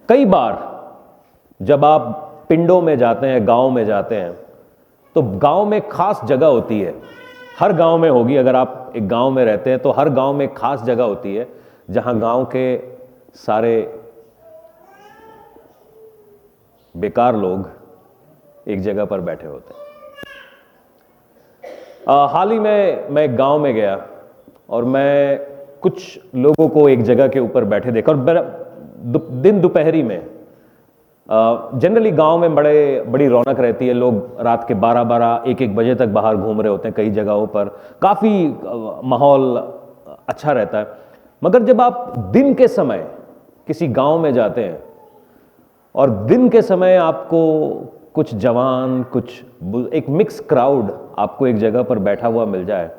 कई बार जब आप पिंडों में जाते हैं, गांव में जाते हैं, तो गांव में खास जगह होती है। हर गांव में होगी, अगर आप एक गांव में रहते हैं तो हर गांव में खास जगह होती है जहां गांव के सारे बेकार लोग एक जगह पर बैठे होते हैं। हाल ही में मैं एक गांव में गया और मैं कुछ लोगों को एक जगह के ऊपर बैठे देखा। और दिन दोपहरी में जनरली गांव में बड़ी रौनक रहती है। लोग रात के 12-12, 1-1 बजे तक बाहर घूम रहे होते हैं। कई जगहों पर काफ़ी माहौल अच्छा रहता है। मगर जब आप दिन के समय किसी गांव में जाते हैं और दिन के समय आपको कुछ जवान, एक मिक्स क्राउड आपको एक जगह पर बैठा हुआ मिल जाए,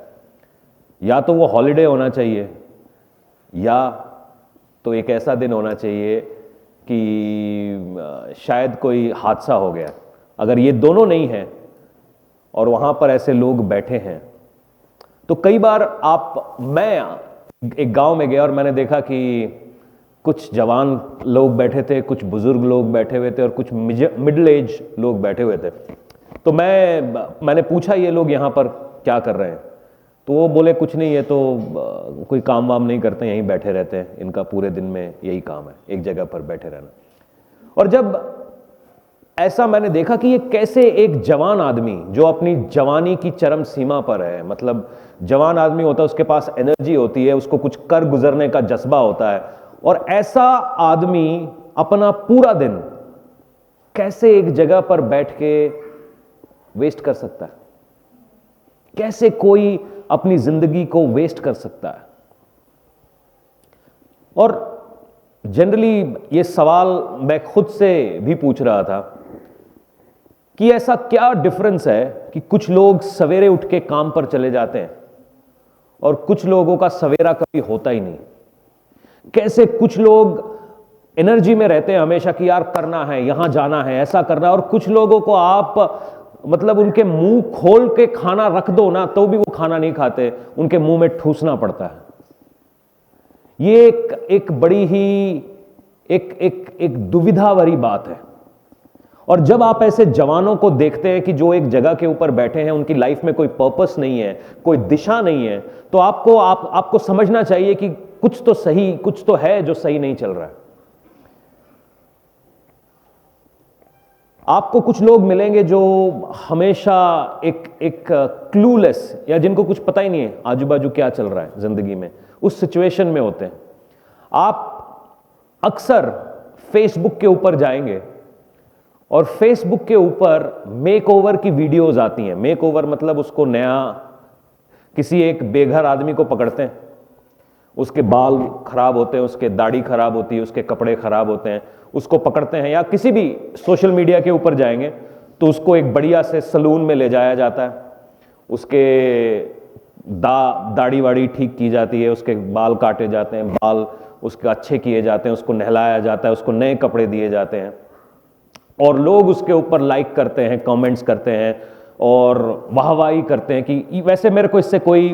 या तो वो हॉलिडे होना चाहिए या तो एक ऐसा दिन होना चाहिए कि शायद कोई हादसा हो गया। अगर ये दोनों नहीं है और वहाँ पर ऐसे लोग बैठे हैं, तो कई बार मैं एक गांव में गया और मैंने देखा कि कुछ जवान लोग बैठे थे, कुछ बुजुर्ग लोग बैठे हुए थे और कुछ मिडिल एज लोग बैठे हुए थे। तो मैंने पूछा ये लोग यहाँ पर क्या कर रहे हैं? तो वो बोले कुछ नहीं, ये तो कोई काम वाम नहीं करते, यहीं बैठे रहते हैं, इनका पूरे दिन में यही काम है, एक जगह पर बैठे रहना। और जब ऐसा मैंने देखा कि ये कैसे एक जवान आदमी जो अपनी जवानी की चरम सीमा पर है, मतलब जवान आदमी होता है, उसके पास एनर्जी होती है, उसको कुछ कर गुजरने का जज्बा होता है, और ऐसा आदमी अपना पूरा दिन कैसे एक जगह पर बैठ के वेस्ट कर सकता है? कैसे कोई अपनी जिंदगी को वेस्ट कर सकता है? और जनरली ये सवाल मैं खुद से भी पूछ रहा था कि ऐसा क्या डिफरेंस है कि कुछ लोग सवेरे उठ के काम पर चले जाते हैं और कुछ लोगों का सवेरा कभी होता ही नहीं। कैसे कुछ लोग एनर्जी में रहते हैं हमेशा कि यार करना है, यहां जाना है, ऐसा करना है, और कुछ लोगों को आप मतलब उनके मुंह खोल के खाना रख दो ना तो भी वो खाना नहीं खाते, उनके मुंह में ठूसना पड़ता है। ये एक बड़ी ही एक दुविधा भरी बात है। और जब आप ऐसे जवानों को देखते हैं कि जो एक जगह के ऊपर बैठे हैं, उनकी लाइफ में कोई पर्पस नहीं है, कोई दिशा नहीं है, तो आपको समझना चाहिए कि कुछ तो है जो सही नहीं चल रहा है। आपको कुछ लोग मिलेंगे जो हमेशा एक क्लूलेस, या जिनको कुछ पता ही नहीं है आजू बाजू क्या चल रहा है जिंदगी में, उस सिचुएशन में होते हैं। आप अक्सर फेसबुक के ऊपर जाएंगे और फेसबुक के ऊपर मेकओवर की वीडियोस आती हैं। मेकओवर मतलब उसको नया, किसी एक बेघर आदमी को पकड़ते हैं, उसके बाल खराब होते हैं, उसके दाढ़ी खराब होती है, उसके कपड़े खराब होते हैं, उसको पकड़ते हैं। या किसी भी सोशल मीडिया के ऊपर जाएंगे तो उसको एक बढ़िया से सलून में ले जाया जाता है, उसके दाढ़ी वाड़ी ठीक की जाती है, उसके बाल काटे जाते हैं, बाल उसके अच्छे किए जाते हैं, उसको नहलाया जाता है, उसको नए कपड़े दिए जाते हैं, और लोग उसके ऊपर लाइक करते हैं, कमेंट्स करते हैं और वाहवाही करते हैं कि वैसे मेरे को इससे कोई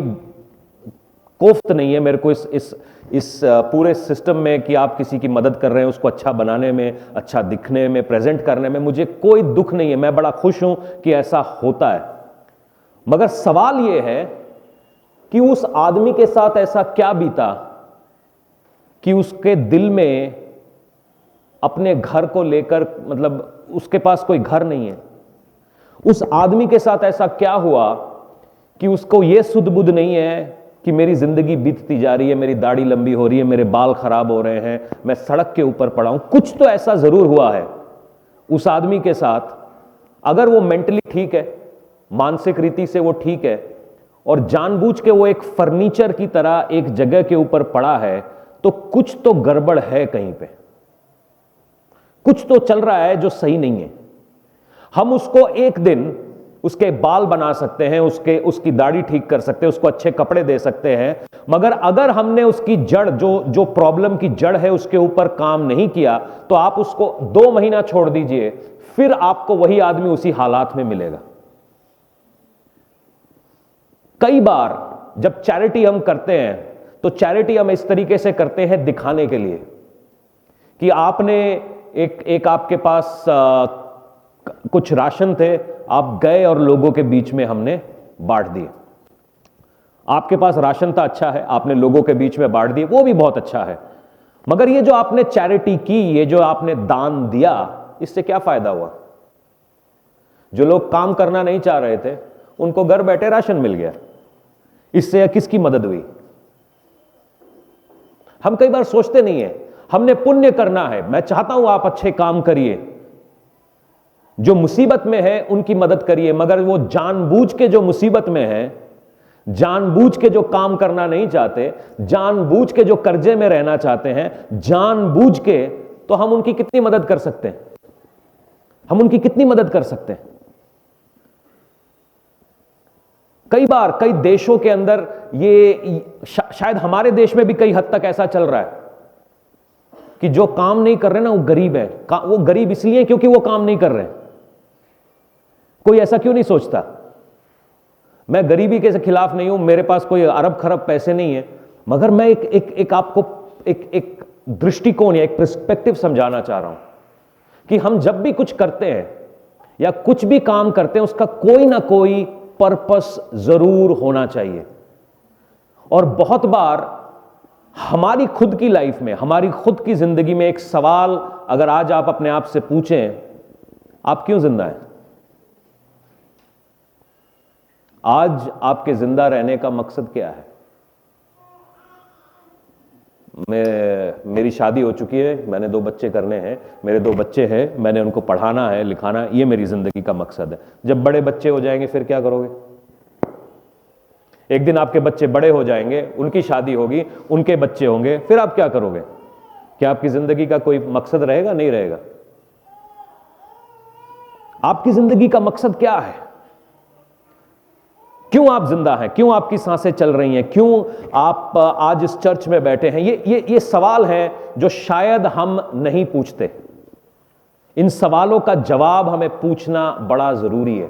कोफ्त नहीं है, मेरे को इस पूरे सिस्टम में कि आप किसी की मदद कर रहे हैं, उसको अच्छा बनाने में, अच्छा दिखने में, प्रेजेंट करने में मुझे कोई दुख नहीं है, मैं बड़ा खुश हूं कि ऐसा होता है। मगर सवाल यह है कि उस आदमी के साथ ऐसा क्या बीता कि उसके दिल में अपने घर को लेकर, मतलब उसके पास कोई घर नहीं है। उस आदमी के साथ ऐसा क्या हुआ कि उसको यह सुध बुध नहीं है कि मेरी जिंदगी बीतती जा रही है, मेरी दाढ़ी लंबी हो रही है, मेरे बाल खराब हो रहे हैं, मैं सड़क के ऊपर पड़ा हूं। कुछ तो ऐसा जरूर हुआ है उस आदमी के साथ। अगर वो मेंटली ठीक है, मानसिक रीति से वो ठीक है, और जानबूझ के वो एक फर्नीचर की तरह एक जगह के ऊपर पड़ा है, तो कुछ तो गड़बड़ है कहीं पे, कुछ तो चल रहा है जो सही नहीं है। हम उसको एक दिन उसके बाल बना सकते हैं, उसकी दाढ़ी ठीक कर सकते हैं, उसको अच्छे कपड़े दे सकते हैं, मगर अगर हमने उसकी जड़, जो प्रॉब्लम की जड़ है, उसके ऊपर काम नहीं किया, तो आप उसको 2 महीना छोड़ दीजिए, फिर आपको वही आदमी उसी हालात में मिलेगा। कई बार जब चैरिटी हम करते हैं तो चैरिटी हम इस तरीके से करते हैं दिखाने के लिए कि आपने एक आपके पास कुछ राशन थे, आप गए और लोगों के बीच में हमने बांट दिए। आपके पास राशन था, अच्छा है, आपने लोगों के बीच में बांट दिए, वो भी बहुत अच्छा है। मगर ये जो आपने चैरिटी की, ये जो आपने दान दिया, इससे क्या फायदा हुआ? जो लोग काम करना नहीं चाह रहे थे उनको घर बैठे राशन मिल गया, इससे किसकी मदद हुई? हम कई बार सोचते नहीं है, हमने पुण्य करना है, मैं चाहता हूं आप अच्छे काम करिए, जो मुसीबत में है उनकी मदद करिए, मगर वो जानबूझ के जो मुसीबत में है, जानबूझ के जो काम करना नहीं चाहते, जानबूझ के जो कर्जे में रहना चाहते हैं, जानबूझ के, तो हम उनकी कितनी मदद कर सकते हैं? हम उनकी कितनी मदद कर सकते हैं? कई बार कई देशों के अंदर ये शायद हमारे देश में भी कई हद तक ऐसा चल रहा है कि जो काम नहीं कर रहे ना वो गरीब है। वो गरीब इसलिए क्योंकि वो काम नहीं कर रहे हैं। कोई ऐसा क्यों नहीं सोचता? मैं गरीबी के खिलाफ नहीं हूं, मेरे पास कोई अरब खरब पैसे नहीं है, मगर मैं एक आपको एक दृष्टिकोण या एक पर्सपेक्टिव समझाना चाह रहा हूं कि हम जब भी कुछ करते हैं या कुछ भी काम करते हैं, उसका कोई ना कोई पर्पस जरूर होना चाहिए। और बहुत बार हमारी खुद की लाइफ में, हमारी खुद की जिंदगी में एक सवाल अगर आज आप अपने आप से पूछें, आप क्यों जिंदा हैं? आज आपके जिंदा रहने का मकसद क्या है? मेरी शादी हो चुकी है, मैंने 2 बच्चे करने हैं, मेरे 2 बच्चे हैं, मैंने उनको पढ़ाना है, लिखाना है, ये मेरी जिंदगी का मकसद है। जब बड़े बच्चे हो जाएंगे फिर क्या करोगे? एक दिन आपके बच्चे बड़े हो जाएंगे, उनकी शादी होगी, उनके बच्चे होंगे, फिर आप क्या करोगे? क्या आपकी जिंदगी का कोई मकसद रहेगा? नहीं रहेगा। आपकी जिंदगी का मकसद क्या है? क्यों आप जिंदा हैं? क्यों आपकी सांसें चल रही हैं? क्यों आप आज इस चर्च में बैठे हैं? ये सवाल हैं जो शायद हम नहीं पूछते। इन सवालों का जवाब हमें पूछना बड़ा जरूरी है,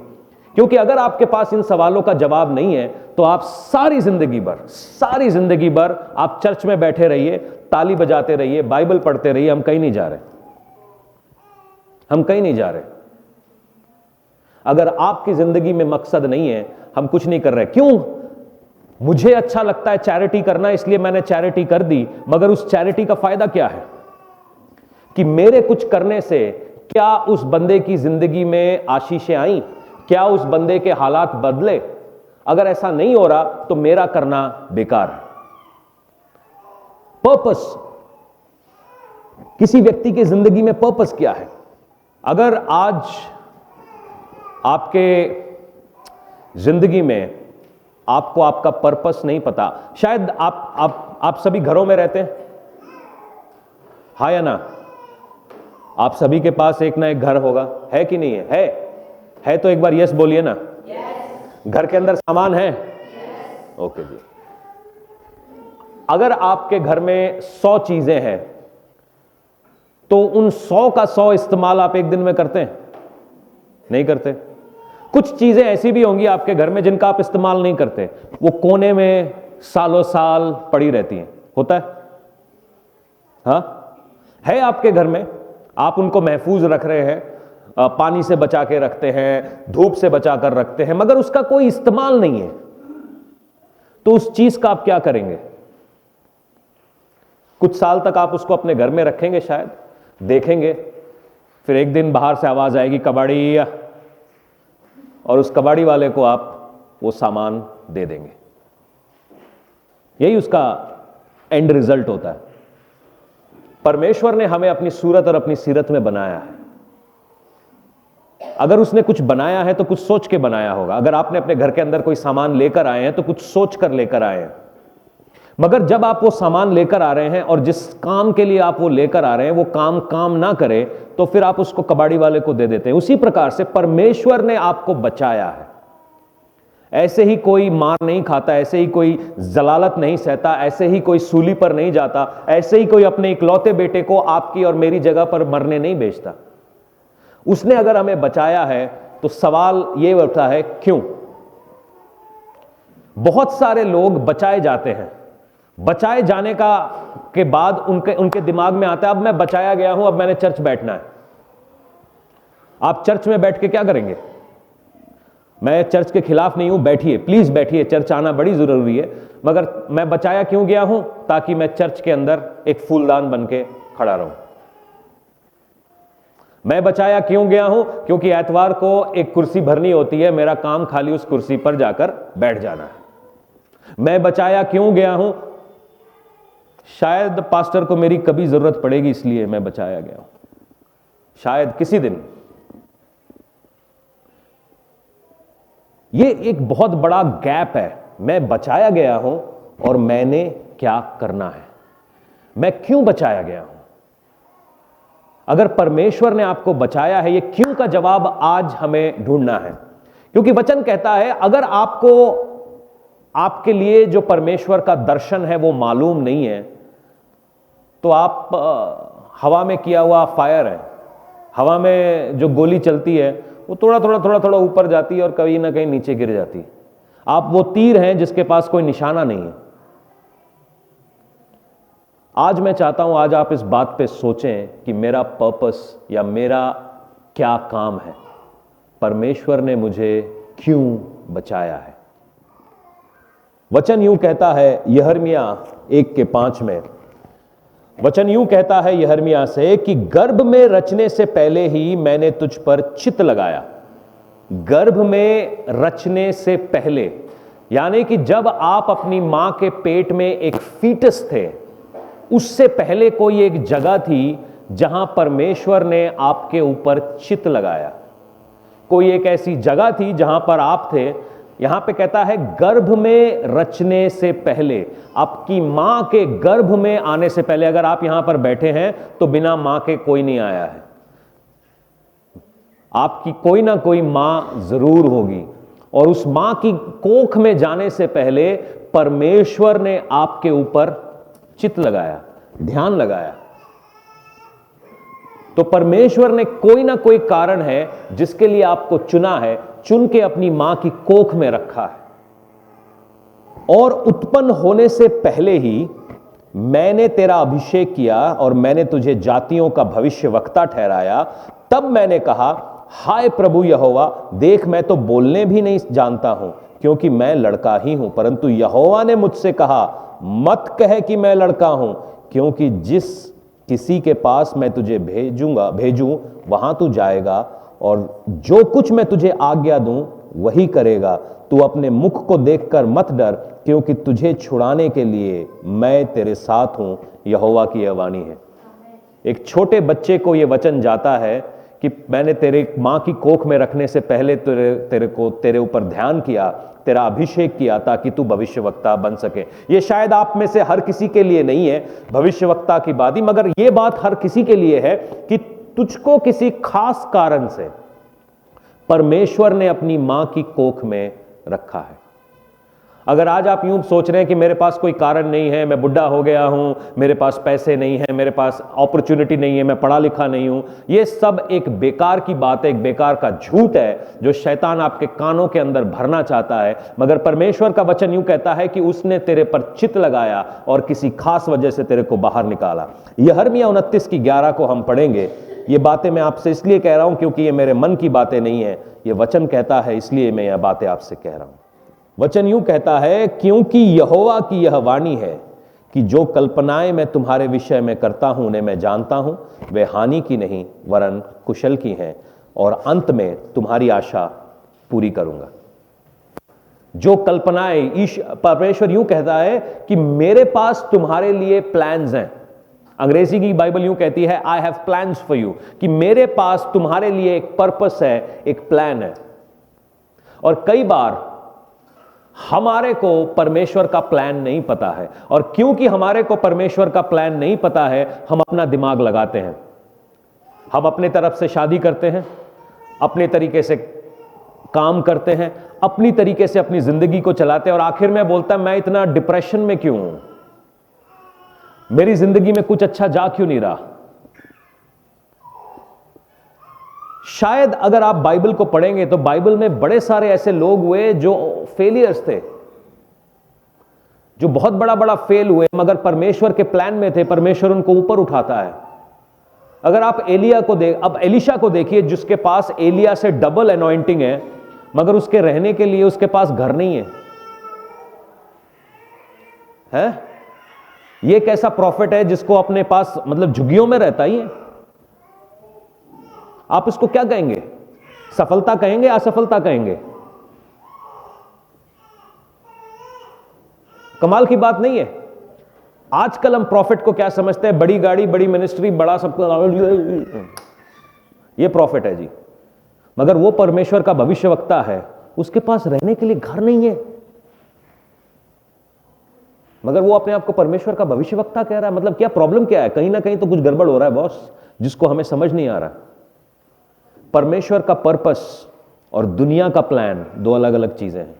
क्योंकि अगर आपके पास इन सवालों का जवाब नहीं है तो आप सारी जिंदगी भर आप चर्च में बैठे रहिए, ताली बजाते रहिए, बाइबल पढ़ते रहिए, हम कहीं नहीं जा रहे। हम कहीं नहीं जा रहे। अगर आपकी जिंदगी में मकसद नहीं है, हम कुछ नहीं कर रहे। क्यों? मुझे अच्छा लगता है चैरिटी करना, इसलिए मैंने चैरिटी कर दी, मगर उस चैरिटी का फायदा क्या है? कि मेरे कुछ करने से क्या उस बंदे की जिंदगी में आशीषें आई? क्या उस बंदे के हालात बदले? अगर ऐसा नहीं हो रहा तो मेरा करना बेकार है। पर्पस, किसी व्यक्ति की जिंदगी में पर्पस क्या है? अगर आज आपके जिंदगी में आपको आपका पर्पस नहीं पता, शायद आप सभी घरों में रहते हैं, हाँ या ना? आप सभी के पास एक ना एक घर होगा, है कि नहीं है? है तो एक बार यस बोलिए ना। घर के अंदर सामान है? ओके जी। अगर आपके घर में 100 चीजें हैं तो उन 100 का 100 इस्तेमाल आप एक दिन में करते हैं? नहीं करते। कुछ चीजें ऐसी भी होंगी आपके घर में जिनका आप इस्तेमाल नहीं करते, वो कोने में सालों साल पड़ी रहती हैं। होता है? हाँ, है आपके घर में, आप उनको महफूज रख रहे हैं, पानी से बचा के रखते हैं, धूप से बचा कर रखते हैं, मगर उसका कोई इस्तेमाल नहीं है, तो उस चीज का आप क्या करेंगे? कुछ साल तक आप उसको अपने घर में रखेंगे, शायद देखेंगे, फिर एक दिन बाहर से आवाज आएगी कबाड़ी, और उस कबाड़ी वाले को आप वो सामान दे देंगे। यही उसका एंड रिजल्ट होता है। परमेश्वर ने हमें अपनी सूरत और अपनी सीरत में बनाया है। अगर उसने कुछ बनाया है तो कुछ सोच के बनाया होगा। अगर आपने अपने घर के अंदर कोई सामान लेकर आए हैं तो कुछ सोच कर लेकर आए हैं। मगर जब आप वो सामान लेकर आ रहे हैं और जिस काम के लिए आप वो लेकर आ रहे हैं वो काम ना करे, तो फिर आप उसको कबाड़ी वाले को दे देते हैं। उसी प्रकार से परमेश्वर ने आपको बचाया है। ऐसे ही कोई मार नहीं खाता, ऐसे ही कोई जलालत नहीं सहता, ऐसे ही कोई सूली पर नहीं जाता, ऐसे ही कोई अपने इकलौते बेटे को आपकी और मेरी जगह पर मरने नहीं भेजता। उसने अगर हमें बचाया है तो सवाल यह उठता है, क्यों? बहुत सारे लोग बचाए जाते हैं, बचाए जाने के बाद उनके दिमाग में आता है अब मैं बचाया गया हूं, अब मैंने चर्च बैठना है। आप चर्च में बैठ के क्या करेंगे? मैं चर्च के खिलाफ नहीं हूं, बैठिए, प्लीज बैठिए, चर्च आना बड़ी जरूरी है, मगर मैं बचाया क्यों गया हूं? ताकि मैं चर्च के अंदर एक फूलदान बन के खड़ा रहूं। मैं बचाया क्यों गया हूं? क्योंकि एतवार को एक कुर्सी भरनी होती है, मेरा काम खाली उस कुर्सी पर जाकर बैठ जाना है। मैं बचाया क्यों गया हूं? शायद पास्टर को मेरी कभी जरूरत पड़ेगी, इसलिए मैं बचाया गया हूं, शायद किसी दिन। ये एक बहुत बड़ा गैप है। मैं बचाया गया हूं और मैंने क्या करना है, मैं क्यों बचाया गया हूं। अगर परमेश्वर ने आपको बचाया है, ये क्यों का जवाब आज हमें ढूंढना है। क्योंकि वचन कहता है अगर आपको आपके लिए जो परमेश्वर का दर्शन है वो मालूम नहीं है, तो आप हवा में किया हुआ फायर है। हवा में जो गोली चलती है वो थोड़ा थोड़ा ऊपर जाती है और कहीं ना कहीं नीचे गिर जाती है। आप वो तीर हैं जिसके पास कोई निशाना नहीं है। आज मैं चाहता हूं आज आप इस बात पे सोचें कि मेरा पर्पस या मेरा क्या काम है, परमेश्वर ने मुझे क्यों बचाया है। वचन यूं कहता है यिर्मयाह 1:5 में, वचन यूं कहता है यिर्मयाह से कि गर्भ में रचने से पहले ही मैंने तुझ पर चित्त लगाया। गर्भ में रचने से पहले, यानी कि जब आप अपनी मां के पेट में एक फीटस थे, उससे पहले कोई एक जगह थी जहां परमेश्वर ने आपके ऊपर चित्त लगाया। कोई एक ऐसी जगह थी जहां पर आप थे। यहां पे कहता है गर्भ में रचने से पहले, आपकी मां के गर्भ में आने से पहले। अगर आप यहां पर बैठे हैं तो बिना मां के कोई नहीं आया है, आपकी कोई ना कोई मां जरूर होगी। और उस मां की कोख में जाने से पहले परमेश्वर ने आपके ऊपर चित्त लगाया, ध्यान लगाया। तो परमेश्वर ने कोई ना कोई कारण है जिसके लिए आपको चुना है, चुन के अपनी मां की कोख में रखा है। और उत्पन्न होने से पहले ही मैंने तेरा अभिषेक किया और मैंने तुझे जातियों का भविष्यवक्ता ठहराया। तब मैंने कहा, हाय प्रभु यहोवा, देख मैं तो बोलने भी नहीं जानता हूं, क्योंकि मैं लड़का ही हूं। परंतु यहोवा ने मुझसे कहा, मत कह कि मैं लड़का हूं, क्योंकि जिस किसी के पास मैं तुझे भेजूं वहां तू जाएगा, और जो कुछ मैं तुझे आज्ञा दूं वही करेगा। तू अपने मुख को देखकर मत डर, क्योंकि तुझे छुड़ाने के लिए मैं तेरे साथ हूं, यहोवा की यह वाणी है। एक छोटे बच्चे को यह वचन जाता है कि मैंने तेरे मां की कोख में रखने से पहले तेरे ऊपर ध्यान किया, तेरा अभिषेक किया, ताकि तू भविष्यवक्ता बन सके। ये शायद आप में से हर किसी के लिए नहीं है भविष्यवक्ता की बात ही, मगर यह बात हर किसी के लिए है कि तुझको किसी खास कारण से परमेश्वर ने अपनी मां की कोख में रखा है। अगर आज आप यूं सोच रहे हैं कि मेरे पास कोई कारण नहीं है, मैं बुढ़ा हो गया हूं, मेरे पास पैसे नहीं है, मेरे पास अपॉर्चुनिटी नहीं है, मैं पढ़ा लिखा नहीं हूं, ये सब एक बेकार की बात है, एक बेकार का झूठ है जो शैतान आपके कानों के अंदर भरना चाहता है। मगर परमेश्वर का वचन यूं कहता है कि उसने तेरे पर चित्त लगाया और किसी खास वजह से तेरे को बाहर निकाला। यिर्मयाह 29:11 को हम पढ़ेंगे। ये बातें मैं आपसे इसलिए कह रहा हूं क्योंकि ये मेरे मन की बातें नहीं है, ये वचन कहता है, इसलिए मैं यह बातें आपसे कह रहा हूं। वचन यूं कहता है, क्योंकि यहोवा की यह वाणी है कि जो कल्पनाएं मैं तुम्हारे विषय में करता हूं उन्हें मैं जानता हूं, वे हानि की नहीं वरन कुशल की हैं, और अंत में तुम्हारी आशा पूरी करूंगा। जो कल्पनाएं, परमेश्वर यूं कहता है कि मेरे पास तुम्हारे लिए प्लान्स हैं। अंग्रेजी की बाइबल यूं कहती है, I have plans for you, कि मेरे पास तुम्हारे लिए एक पर्पस है, एक प्लान है। और कई बार हमारे को परमेश्वर का प्लान नहीं पता है, और क्योंकि हमारे को परमेश्वर का प्लान नहीं पता है, हम अपना दिमाग लगाते हैं, हम अपने तरफ से शादी करते हैं, अपने तरीके से काम करते हैं, अपनी तरीके से अपनी जिंदगी को चलाते हैं, और आखिर में बोलता है मैं इतना डिप्रेशन में क्यों हूं, मेरी जिंदगी में कुछ अच्छा जा क्यों नहीं रहा। शायद अगर आप बाइबल को पढ़ेंगे तो बाइबल में बड़े सारे ऐसे लोग हुए जो फेलियर्स थे, जो बहुत बड़ा बड़ा फेल हुए मगर परमेश्वर के प्लान में थे, परमेश्वर उनको ऊपर उठाता है। अगर आप अब एलिशा को देखिए, जिसके पास एलिया से डबल अनॉइंटिंग है, मगर उसके रहने के लिए उसके पास घर नहीं है। ये एक ऐसा प्रॉफिट है जिसको अपने पास मतलब झुग्गियों में रहता ही है। आप इसको क्या कहेंगे? सफलता कहेंगे, असफलता कहेंगे? कमाल की बात नहीं है। आजकल हम प्रॉफिट को क्या समझते हैं? बड़ी गाड़ी, बड़ी मिनिस्ट्री, बड़ा सब कुछ, ये प्रॉफिट है जी। मगर वो परमेश्वर का भविष्यवक्ता है, उसके पास रहने के लिए घर नहीं है, मगर वो अपने आप को परमेश्वर का भविष्यवक्ता कह रहा है। मतलब क्या प्रॉब्लम क्या है? कहीं ना कहीं तो कुछ गड़बड़ हो रहा है बॉस, जिसको हमें समझ नहीं आ रहा। परमेश्वर का पर्पस और दुनिया का प्लान दो अलग अलग चीजें हैं।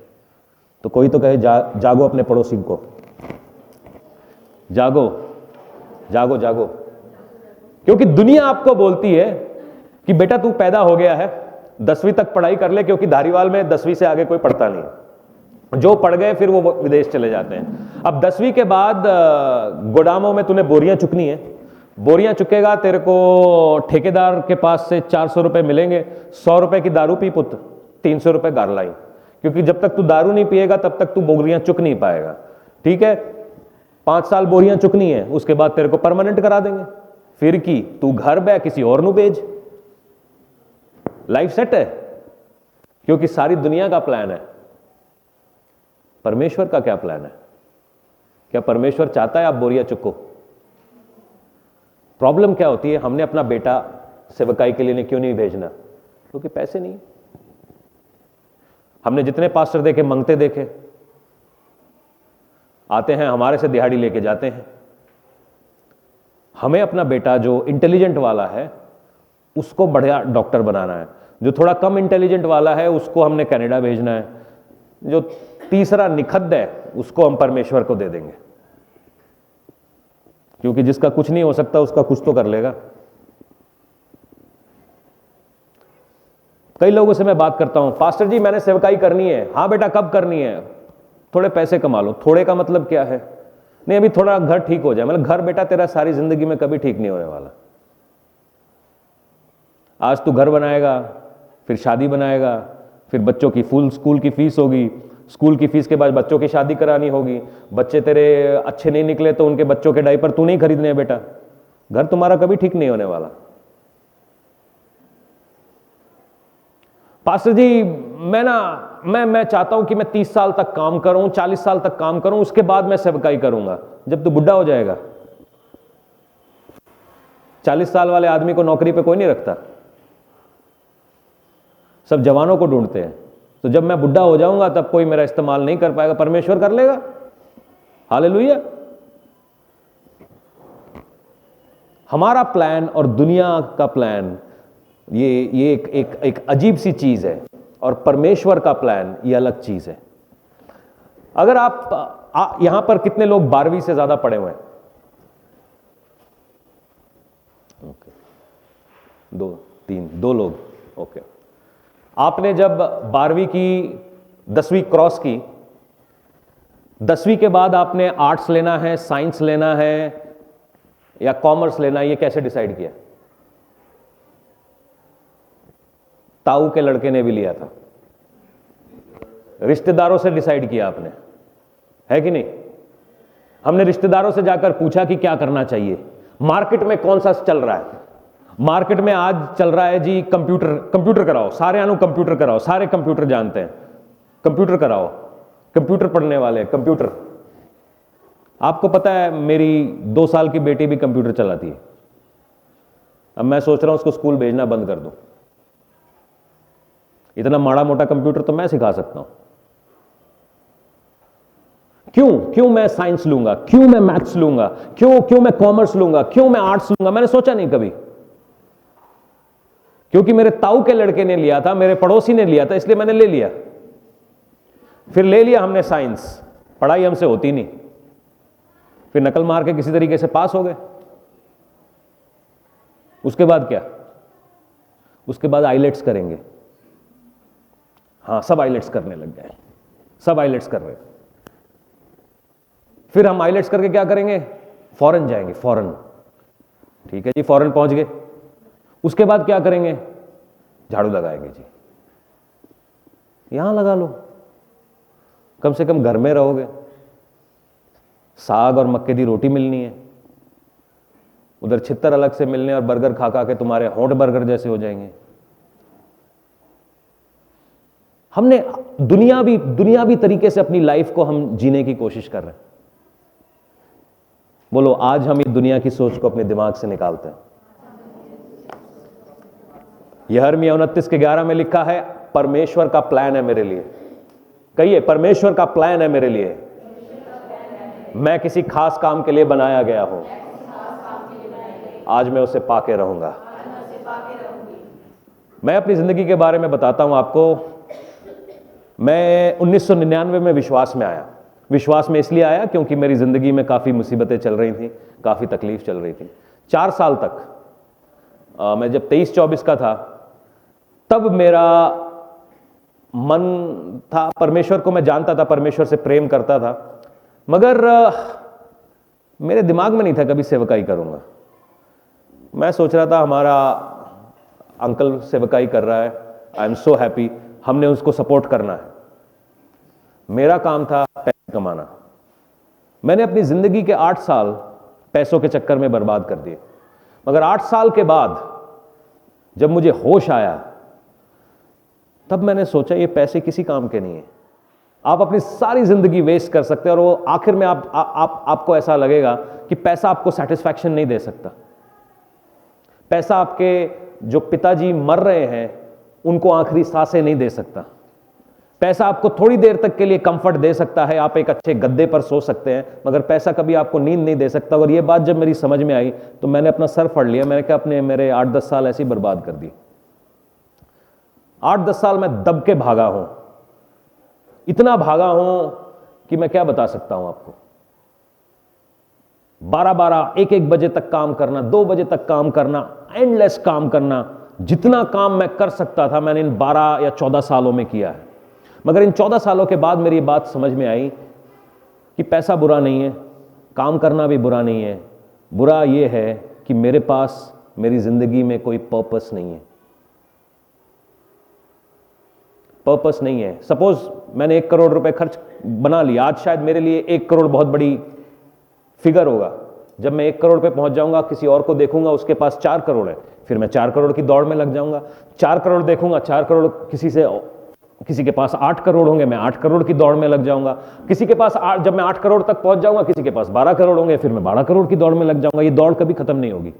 तो कोई तो कहे जागो अपने पड़ोसी को, जागो जागो जागो, क्योंकि दुनिया आपको बोलती है कि बेटा तू पैदा हो गया है, 10वीं तक पढ़ाई कर ले, क्योंकि धारीवाल में 10वीं से आगे कोई पढ़ता नहीं है। जो पढ़ गए फिर वो विदेश चले जाते हैं। अब 10वीं के बाद गोदामों में तूने बोरियां चुकनी है, बोरियां चुकेगा, तेरे को ठेकेदार के पास से 400 रुपए मिलेंगे। 100 रुपए की दारू पी पुत्र, 300 रुपए घर लाई, क्योंकि जब तक तू दारू नहीं पिएगा तब तक तू बोरियां चुक नहीं पाएगा। ठीक है, 5 साल बोरियां चुकनी है, उसके बाद तेरे को परमानेंट करा देंगे। फिर की तू घर बै किसी और नु भेज, लाइफ सेट है। क्योंकि सारी दुनिया का प्लान है। परमेश्वर का क्या प्लान है? क्या परमेश्वर चाहता है आप बोरियां चुको? प्रॉब्लम क्या होती है? हमने अपना बेटा सेवकाई के लिए क्यों नहीं भेजना? क्योंकि पैसे नहीं। हमने जितने पास्टर देखे, मंगते देखे, आते हैं हमारे से दिहाड़ी लेके जाते हैं। हमें अपना बेटा जो इंटेलिजेंट वाला है उसको बढ़िया डॉक्टर बनाना है, जो थोड़ा कम इंटेलिजेंट वाला है उसको हमने कनाडा भेजना है, जो तीसरा निखद्द है उसको हम परमेश्वर को दे देंगे, क्योंकि जिसका कुछ नहीं हो सकता उसका कुछ तो कर लेगा। कई लोगों से मैं बात करता हूं, पास्टर जी मैंने सेवकाई करनी है। हाँ बेटा, कब करनी है? थोड़े पैसे कमा लो। थोड़े का मतलब क्या है? नहीं, अभी थोड़ा घर ठीक हो जाए। मतलब घर बेटा तेरा सारी जिंदगी में कभी ठीक नहीं होने वाला। आज तू घर बनाएगा, फिर शादी बनाएगा, फिर बच्चों की फुल स्कूल की फीस होगी, स्कूल की फीस के बाद बच्चों की शादी करानी होगी। बच्चे तेरे अच्छे नहीं निकले तो उनके बच्चों के डायपर तू नहीं खरीदने हैं बेटा। घर तुम्हारा कभी ठीक नहीं होने वाला। पास्टर जी मैं चाहता हूं कि मैं 30 साल तक काम करूं, 40 साल तक काम करूं, उसके बाद मैं सेवकाई करूंगा। जब तू बुढ़ा हो जाएगा। 40 साल वाले आदमी को नौकरी पे कोई नहीं रखता, सब जवानों को ढूंढते हैं। तो जब मैं बुढ़ा हो जाऊंगा तब कोई मेरा इस्तेमाल नहीं कर पाएगा, परमेश्वर कर लेगा। हालेलुया। हमारा प्लान और दुनिया का प्लान ये एक अजीब सी चीज है, और परमेश्वर का प्लान ये अलग चीज है। अगर आप यहां पर कितने लोग 12वीं से ज्यादा पढ़े हुए हैं? ओके, 2 लोग। ओके, आपने जब 12वीं की 10वीं क्रॉस की, 10वीं के बाद आपने आर्ट्स लेना है, साइंस लेना है या कॉमर्स लेना है, ये कैसे डिसाइड किया? ताऊ के लड़के ने भी लिया था, रिश्तेदारों से डिसाइड किया आपने, है कि नहीं? हमने रिश्तेदारों से जाकर पूछा कि क्या करना चाहिए, मार्केट में कौन सा चल रहा है। मार्केट में आज चल रहा है जी कंप्यूटर कराओ, सारे आनु कंप्यूटर कराओ, सारे कंप्यूटर जानते हैं, कंप्यूटर कराओ, कंप्यूटर पढ़ने वाले कंप्यूटर। आपको पता है मेरी 2 साल की बेटी भी कंप्यूटर चलाती है। अब मैं सोच रहा हूं उसको स्कूल भेजना बंद कर दूं। इतना माड़ा मोटा कंप्यूटर तो मैं सिखा सकता हूं। क्यों मैं साइंस लूंगा? क्यों मैं मैथ्स लूंगा? क्यों मैं कॉमर्स लूंगा? क्यों मैं आर्ट्स लूंगा? मैंने सोचा नहीं कभी, क्योंकि मेरे ताऊ के लड़के ने लिया था, मेरे पड़ोसी ने लिया था, इसलिए मैंने ले लिया। फिर ले लिया हमने साइंस, पढ़ाई हमसे होती नहीं, फिर नकल मार के किसी तरीके से पास हो गए। उसके बाद क्या? उसके बाद आईलेट्स करेंगे। हाँ, सब आईलेट्स करने लग गए, सब आईलेट्स कर रहे हैं। फिर हम आइलेट्स करके क्या करेंगे, फॉरेन जाएंगे, फॉरेन, ठीक है जी, फॉरेन पहुंच गए, उसके बाद क्या करेंगे, झाड़ू लगाएंगे जी, यहां लगा लो, कम से कम घर में रहोगे, साग और मक्के की रोटी मिलनी है, उधर छित्तर अलग से मिलने, और बर्गर खा खा के तुम्हारे होंठ बर्गर जैसे हो जाएंगे। हमने दुनियावी तरीके से अपनी लाइफ को हम जीने की कोशिश कर रहे हैं। बोलो, आज हम इस दुनिया की सोच को अपने दिमाग से निकालते हैं। यिर्मयाह 29:11 में लिखा है, परमेश्वर का प्लान है मेरे लिए। कहिए, परमेश्वर का प्लान है मेरे लिए, मैं किसी खास काम के लिए बनाया गया हूं, आज मैं उसे पाके रहूंगा। मैं अपनी जिंदगी के बारे में बताता हूं आपको। मैं 1999 में विश्वास में आया। विश्वास में इसलिए आया क्योंकि मेरी जिंदगी में काफी मुसीबतें चल रही थी, काफी तकलीफ चल रही थी। 4 साल तक मैं जब 23-24 का था, तब मेरा मन था, परमेश्वर को मैं जानता था, परमेश्वर से प्रेम करता था, मगर मेरे दिमाग में नहीं था कभी सेवकाई करूंगा। मैं सोच रहा था हमारा अंकल सेवकाई कर रहा है, आई एम सो हैप्पी, हमने उसको सपोर्ट करना है। मेरा काम था पैसे कमाना। मैंने अपनी जिंदगी के 8 साल पैसों के चक्कर में बर्बाद कर दिए। मगर 8 साल के बाद जब मुझे होश आया, तब मैंने सोचा ये पैसे किसी काम के नहीं है। आप अपनी सारी जिंदगी वेस्ट कर सकते हैं और वो आखिर में आपको ऐसा लगेगा कि पैसा आपको सेटिस्फैक्शन नहीं दे सकता। पैसा आपके जो पिताजी मर रहे हैं उनको आखिरी सांसें नहीं दे सकता। पैसा आपको थोड़ी देर तक के लिए कंफर्ट दे सकता है, आप एक अच्छे गद्दे पर सो सकते हैं, मगर पैसा कभी आपको नींद नहीं दे सकता। और ये बात जब मेरी समझ में आई तो मैंने अपना सर फाड़ लिया। मैंने कहा अपने मेरे 8-10 साल ऐसे ही बर्बाद कर दिए। 8-10 साल मैं दब के भागा हूं, इतना भागा हूं कि मैं क्या बता सकता हूं आपको। 12-12, 1-1 बजे तक काम करना, 2 बजे तक काम करना, एंडलेस काम करना। जितना काम मैं कर सकता था मैंने इन 12 या 14 सालों में किया है। मगर इन 14 सालों के बाद मेरी बात समझ में आई कि पैसा बुरा नहीं है, काम करना भी बुरा नहीं है। बुरा यह है कि मेरे पास मेरी जिंदगी में कोई पर्पस नहीं है। पर्पस नहीं है। सपोज मैंने 1 करोड़ रुपए खर्च बना लिया, आज शायद मेरे लिए 1 करोड़ बहुत बड़ी फिगर होगा। जब मैं 1 करोड़ पे पहुंच जाऊंगा, किसी और को देखूंगा उसके पास 4 करोड़ है, फिर मैं 4 करोड़ की दौड़ में लग जाऊंगा। 4 करोड़ देखूंगा, 4 करोड़ किसी के पास 8 करोड़ होंगे, मैं 8 करोड़ की दौड़ में लग जाऊंगा। किसी के पास जब मैं 8 करोड़ तक पहुंच जाऊंगा, किसी के पास 12 करोड़ होंगे, फिर मैं 12 करोड़ की दौड़ में लग जाऊंगा। ये दौड़ कभी खत्म नहीं होगी,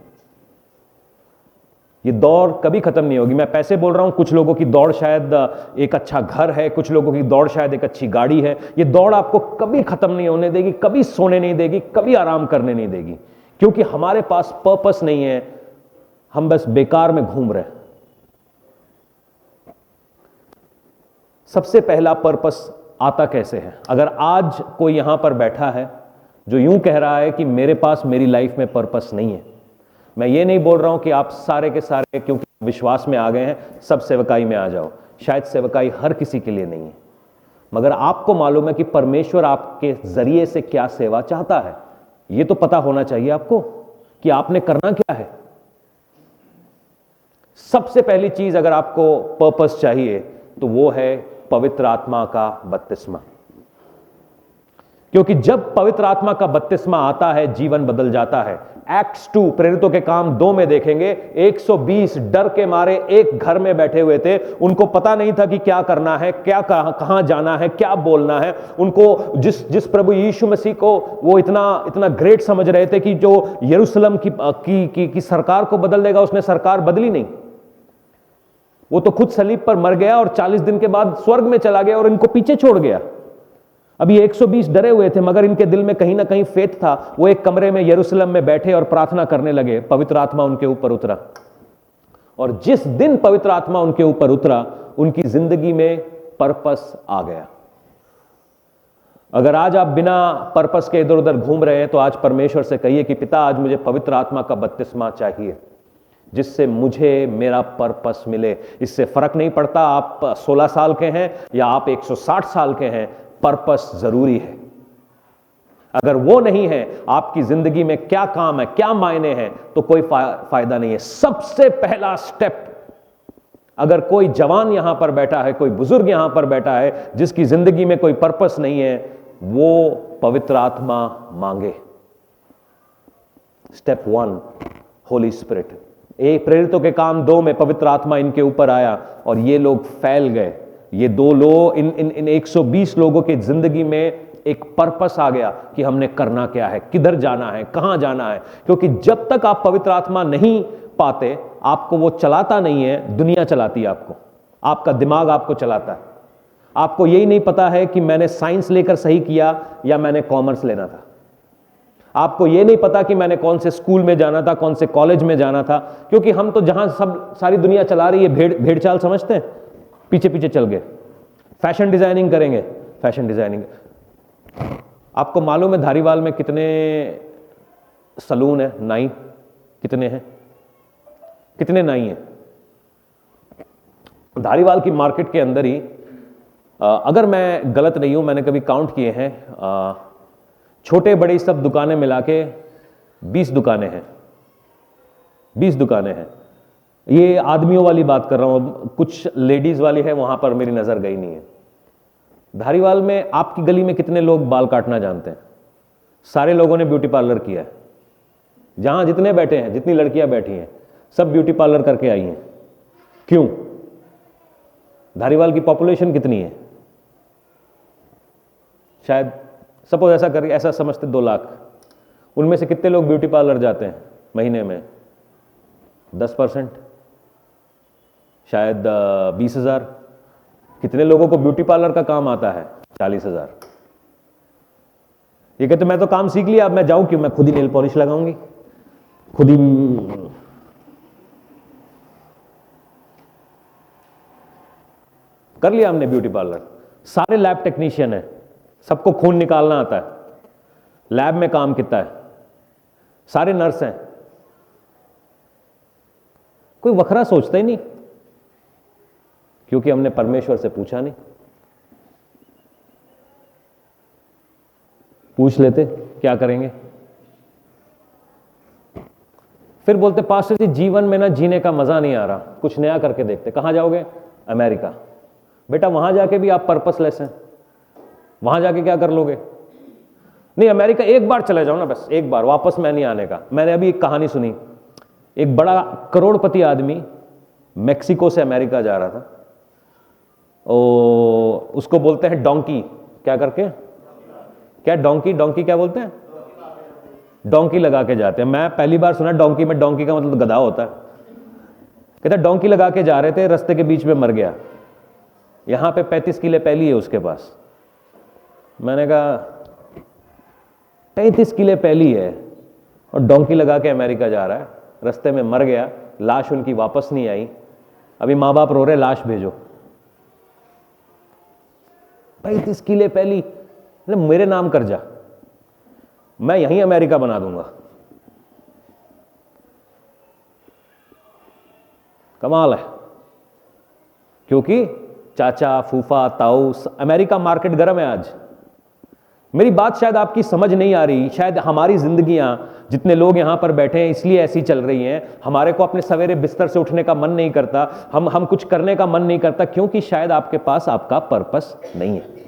ये दौड़ कभी खत्म नहीं होगी। मैं पैसे बोल रहा हूं, कुछ लोगों की दौड़ शायद एक अच्छा घर है, कुछ लोगों की दौड़ शायद एक अच्छी गाड़ी है। ये दौड़ आपको कभी खत्म नहीं होने देगी, कभी सोने नहीं देगी, कभी आराम करने नहीं देगी, क्योंकि हमारे पास पर्पस नहीं है। हम बस बेकार में घूम रहे हैं। सबसे पहला पर्पस आता कैसे है? अगर आज कोई यहां पर बैठा है जो यूं कह रहा है कि मेरे पास मेरी लाइफ में पर्पस नहीं है, मैं ये नहीं बोल रहा हूं कि आप सारे के सारे क्योंकि विश्वास में आ गए हैं सब सेवकाई में आ जाओ। शायद सेवकाई हर किसी के लिए नहीं है, मगर आपको मालूम है कि परमेश्वर आपके जरिए से क्या सेवा चाहता है। यह तो पता होना चाहिए आपको कि आपने करना क्या है। सबसे पहली चीज अगर आपको पर्पस चाहिए तो वो है पवित्र आत्मा का बपतिस्मा, क्योंकि जब पवित्र आत्मा का बपतिस्मा आता है जीवन बदल जाता है। एक्ट्स 2 प्रेरितों के काम 2 में देखेंगे, 120 डर के मारे एक घर में बैठे हुए थे। उनको पता नहीं था कि क्या करना है, क्या कहां जाना है, क्या बोलना है। उनको जिस प्रभु यीशु मसीह को वो इतना ग्रेट समझ रहे थे कि जो यरूशलेम की सरकार को बदल देगा, उसने सरकार बदली नहीं। वो तो खुद सलीब पर मर गया और 40 दिन के बाद स्वर्ग में चला गया और इनको पीछे छोड़ गया। अभी 120 डरे हुए थे, मगर इनके दिल में कहीं ना कहीं फेथ था। वो एक कमरे में यरूशलेम में बैठे और प्रार्थना करने लगे। पवित्र आत्मा उनके ऊपर उतरा, और जिस दिन पवित्र आत्मा उनके ऊपर उतरा, उनकी जिंदगी में पर्पस आ गया। अगर आज आप बिना पर्पस के इधर उधर घूम रहे हैं, तो आज परमेश्वर से कहिए कि पिता, आज मुझे पवित्र आत्मा का बपतिस्मा चाहिए, जिससे मुझे मेरा पर्पस मिले। इससे फर्क नहीं पड़ता आप 16 साल के हैं या आप 160 साल के हैं, पर्पस जरूरी है। अगर वो नहीं है, आपकी जिंदगी में क्या काम है, क्या मायने हैं, तो कोई फायदा नहीं है। सबसे पहला स्टेप, अगर कोई जवान यहां पर बैठा है, कोई बुजुर्ग यहां पर बैठा है जिसकी जिंदगी में कोई पर्पस नहीं है, वो पवित्र आत्मा मांगे। Step 1 Holi spirit. एक प्रेरितों के काम 2 में पवित्र आत्मा इनके ऊपर आया और ये लोग फैल गए। ये 2 लोग, इन 120 लोगों की जिंदगी में एक पर्पस आ गया कि हमने करना क्या है, किधर जाना है, कहां जाना है। क्योंकि जब तक आप पवित्र आत्मा नहीं पाते, आपको वो चलाता नहीं है, दुनिया चलाती है आपको, आपका दिमाग आपको चलाता है। आपको यही नहीं पता है कि मैंने साइंस लेकर सही किया या मैंने कॉमर्स लेना था। आपको यह नहीं पता कि मैंने कौन से स्कूल में जाना था, कौन से कॉलेज में जाना था। क्योंकि हम तो जहां सब सारी दुनिया चला रही है, भेड़ चाल समझते हैं, पीछे पीछे चल गए। फैशन डिजाइनिंग करेंगे, फैशन डिजाइनिंग। आपको मालूम है धारीवाल में कितने सलून है, नाई कितने हैं, कितने नाई हैं धारीवाल की मार्केट के अंदर ही? अगर मैं गलत नहीं हूं, मैंने कभी काउंट किए हैं, छोटे बड़ी सब दुकानें मिला के 20 दुकानें हैं, 20 दुकानें हैं। ये आदमियों वाली बात कर रहा हूं, कुछ लेडीज वाली है, वहां पर मेरी नजर गई नहीं है। धारीवाल में आपकी गली में कितने लोग बाल काटना जानते हैं? सारे लोगों ने ब्यूटी पार्लर किया है। जहां जितने बैठे हैं, जितनी लड़कियां बैठी हैं, सब ब्यूटी पार्लर करके आई हैं। क्यों? धारीवाल की पॉपुलेशन कितनी है? शायद सपोज ऐसा करिए, ऐसा समझते 2 लाख, उनमें से कितने लोग ब्यूटी पार्लर जाते हैं महीने में? 10%, शायद 20,000। कितने लोगों को ब्यूटी पार्लर का काम आता है? 40,000। ये कहते मैं तो काम सीख लिया, अब मैं जाऊं क्यों, मैं खुद ही नेल पॉलिश लगाऊंगी, खुद ही। कर लिया हमने ब्यूटी पार्लर। सारे लैब टेक्नीशियन है, सबको खून निकालना आता है, लैब में काम कितना है, सारे नर्स हैं। कोई वखरा सोचता ही नहीं, क्योंकि हमने परमेश्वर से पूछा नहीं। पूछ लेते क्या करेंगे, फिर बोलते पास्टर जी जीवन में ना जीने का मजा नहीं आ रहा, कुछ नया करके देखते। कहां जाओगे? अमेरिका। बेटा वहां जाके भी आप पर्पसलेस हैं, वहां जाके क्या कर लोगे? नहीं, अमेरिका एक बार चले जाओ ना, बस एक बार, वापस मैं नहीं आने का। मैंने अभी एक कहानी सुनी, एक बड़ा करोड़पति आदमी मेक्सिको से अमेरिका जा रहा था। उसको बोलते हैं डोंकी, क्या करके, क्या डोंकी क्या बोलते हैं? डोंकी लगा के जाते हैं। मैं पहली बार सुना डोंकी में, डोंकी का मतलब गधा होता है। कहते डोंकी लगा के जा रहे थे, रास्ते के बीच में मर गया। यहां पे 35 किले पहली है उसके पास। मैंने कहा 35 किले पहली है और डोंकी लगा के अमेरिका जा रहा है, रास्ते में मर गया, लाश उनकी वापस नहीं आई, अभी माँ बाप रो रहे लाश भेजो। 35 किले पहली, मेरे नाम कर जा, मैं यहीं अमेरिका बना दूंगा। कमाल है, क्योंकि चाचा फूफा ताऊ, अमेरिका मार्केट गर्म है आज। मेरी बात शायद आपकी समझ नहीं आ रही। शायद हमारी जिंदगियां, जितने लोग यहां पर बैठे हैं इसलिए ऐसी चल रही हैं। हमारे को अपने सवेरे बिस्तर से उठने का मन नहीं करता, हम कुछ करने का मन नहीं करता, क्योंकि शायद आपके पास आपका पर्पस नहीं है।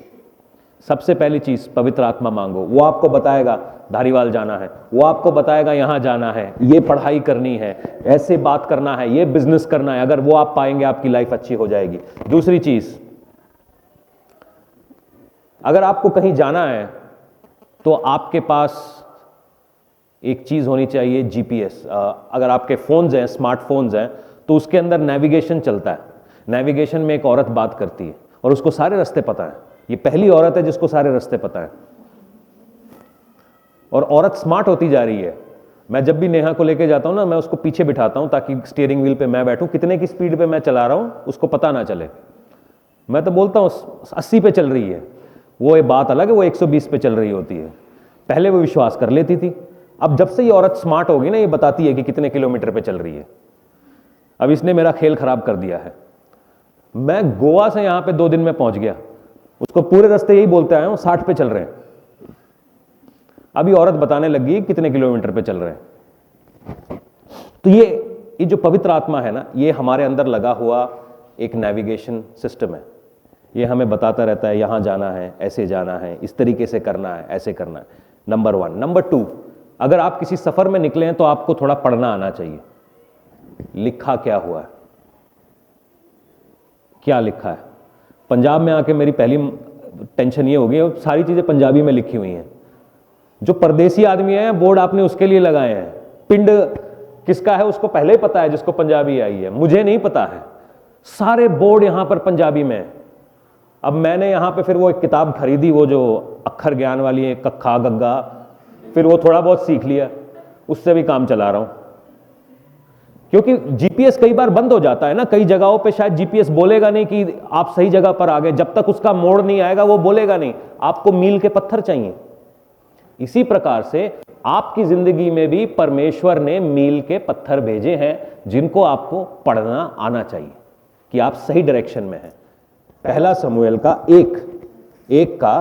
सबसे पहली चीज पवित्र आत्मा मांगो, वो आपको बताएगा धारीवाल जाना है, वो आपको बताएगा यहां जाना है, ये पढ़ाई करनी है, ऐसे बात करना है, ये बिजनेस करना है। अगर वो आप पाएंगे आपकी लाइफ अच्छी हो जाएगी। दूसरी चीज, अगर आपको कहीं जाना है तो आपके पास एक चीज होनी चाहिए, जीपीएस। अगर आपके फोन्स हैं, स्मार्टफोन्स हैं, तो उसके अंदर नेविगेशन चलता है। नेविगेशन में एक औरत बात करती है और उसको सारे रास्ते पता है। ये पहली औरत है जिसको सारे रास्ते पता है, और औरत स्मार्ट होती जा रही है। मैं जब भी नेहा को लेके जाता हूं ना, मैं उसको पीछे बिठाता हूं ताकि स्टीयरिंग व्हील पे मैं बैठूं, कितने की स्पीड पे मैं चला रहा हूं उसको पता ना चले। मैं तो बोलता हूं 80 पे चल रही है, वो ये बात अलग है, वो 120 पे चल रही होती है। पहले वो विश्वास कर लेती थी, अब जब से ये औरत स्मार्ट होगी ना, ये बताती है कि कितने किलोमीटर पे चल रही है। अब इसने मेरा खेल खराब कर दिया है। मैं गोवा से यहां पे 2 दिन में पहुंच गया, उसको पूरे रास्ते यही बोलते आया हूं 60 पे चल रहे हैं। अभी औरत बताने लगी कितने किलोमीटर पे चल रहे हैं। तो ये जो पवित्र आत्मा है ना, ये हमारे अंदर लगा हुआ एक नेविगेशन सिस्टम है। ये हमें बताता रहता है यहां जाना है, ऐसे जाना है, इस तरीके से करना है, ऐसे करना है। नंबर 1। नंबर 2, अगर आप किसी सफर में निकले हैं तो आपको थोड़ा पढ़ना आना चाहिए। लिखा क्या हुआ है, क्या लिखा है। पंजाब में आके मेरी पहली टेंशन ये होगी, सारी चीजें पंजाबी में लिखी हुई हैं। जो परदेसी आदमी है, बोर्ड आपने उसके लिए लगाए हैं। पिंड किसका है उसको पहले ही पता है, जिसको पंजाबी आई है। मुझे नहीं पता है, सारे बोर्ड यहां पर पंजाबी में है। अब मैंने यहां पे फिर वो एक किताब खरीदी, वो जो अक्षर ज्ञान वाली है, कक्खा गग्गा, फिर वो थोड़ा बहुत सीख लिया, उससे भी काम चला रहा हूं। क्योंकि जीपीएस कई बार बंद हो जाता है ना, कई जगहों पे शायद जीपीएस बोलेगा नहीं कि आप सही जगह पर आ गए। जब तक उसका मोड़ नहीं आएगा वो बोलेगा नहीं, आपको मील के पत्थर चाहिए। इसी प्रकार से आपकी जिंदगी में भी परमेश्वर ने मील के पत्थर भेजे हैं, जिनको आपको पढ़ना आना चाहिए कि आप सही डायरेक्शन में हैं। पहला समूएल का 1 का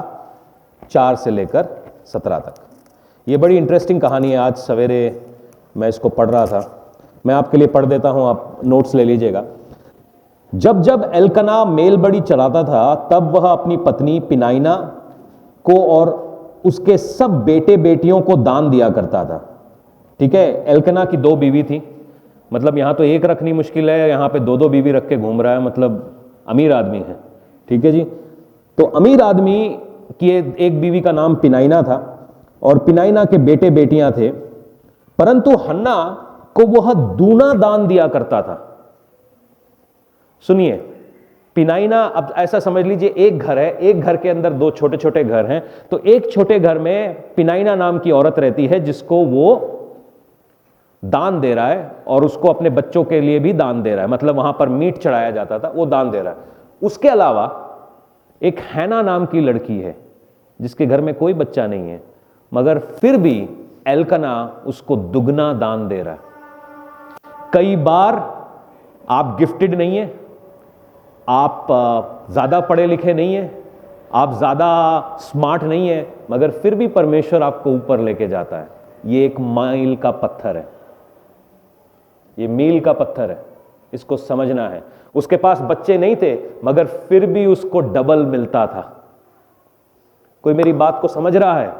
4 से लेकर 17 तक। ये बड़ी इंटरेस्टिंग कहानी है। आज सवेरे मैं इसको पढ़ रहा था, मैं आपके लिए पढ़ देता हूं, आप नोट्स ले लीजिएगा। जब जब एल्कना मेल बड़ी चढ़ाता था, तब वह अपनी पत्नी पिनाइना को और उसके सब बेटे बेटियों को दान दिया करता था। ठीक है, एल्कना की 2 बीवी थी, मतलब यहां तो एक रखनी मुश्किल है, यहां पे 2-2 बीवी रख के घूम रहा है, मतलब अमीर आदमी है। ठीक है जी। तो अमीर आदमी की एक बीवी का नाम पिनाइना था और पिनाइना के बेटे बेटियां थे, परंतु हन्ना को वह दूना दान दिया करता था। सुनिए, पिनाइना, अब ऐसा समझ लीजिए एक घर है, एक घर के अंदर 2 छोटे छोटे घर हैं। तो एक छोटे घर में पिनाइना नाम की औरत रहती है, जिसको वो दान दे रहा है और उसको अपने बच्चों के लिए भी दान दे रहा है, मतलब वहां पर मीट चढ़ाया जाता था, वो दान दे रहा है। उसके अलावा एक हैना नाम की लड़की है, जिसके घर में कोई बच्चा नहीं है, मगर फिर भी एल्कना उसको दुगना दान दे रहा है। कई बार आप गिफ्टेड नहीं है, आप ज्यादा पढ़े लिखे नहीं है, आप ज्यादा स्मार्ट नहीं है, मगर फिर भी परमेश्वर आपको ऊपर लेके जाता है। ये एक मील का पत्थर है, ये मील का पत्थर है, इसको समझना है। उसके पास बच्चे नहीं थे, मगर फिर भी उसको डबल मिलता था। कोई मेरी बात को समझ रहा है?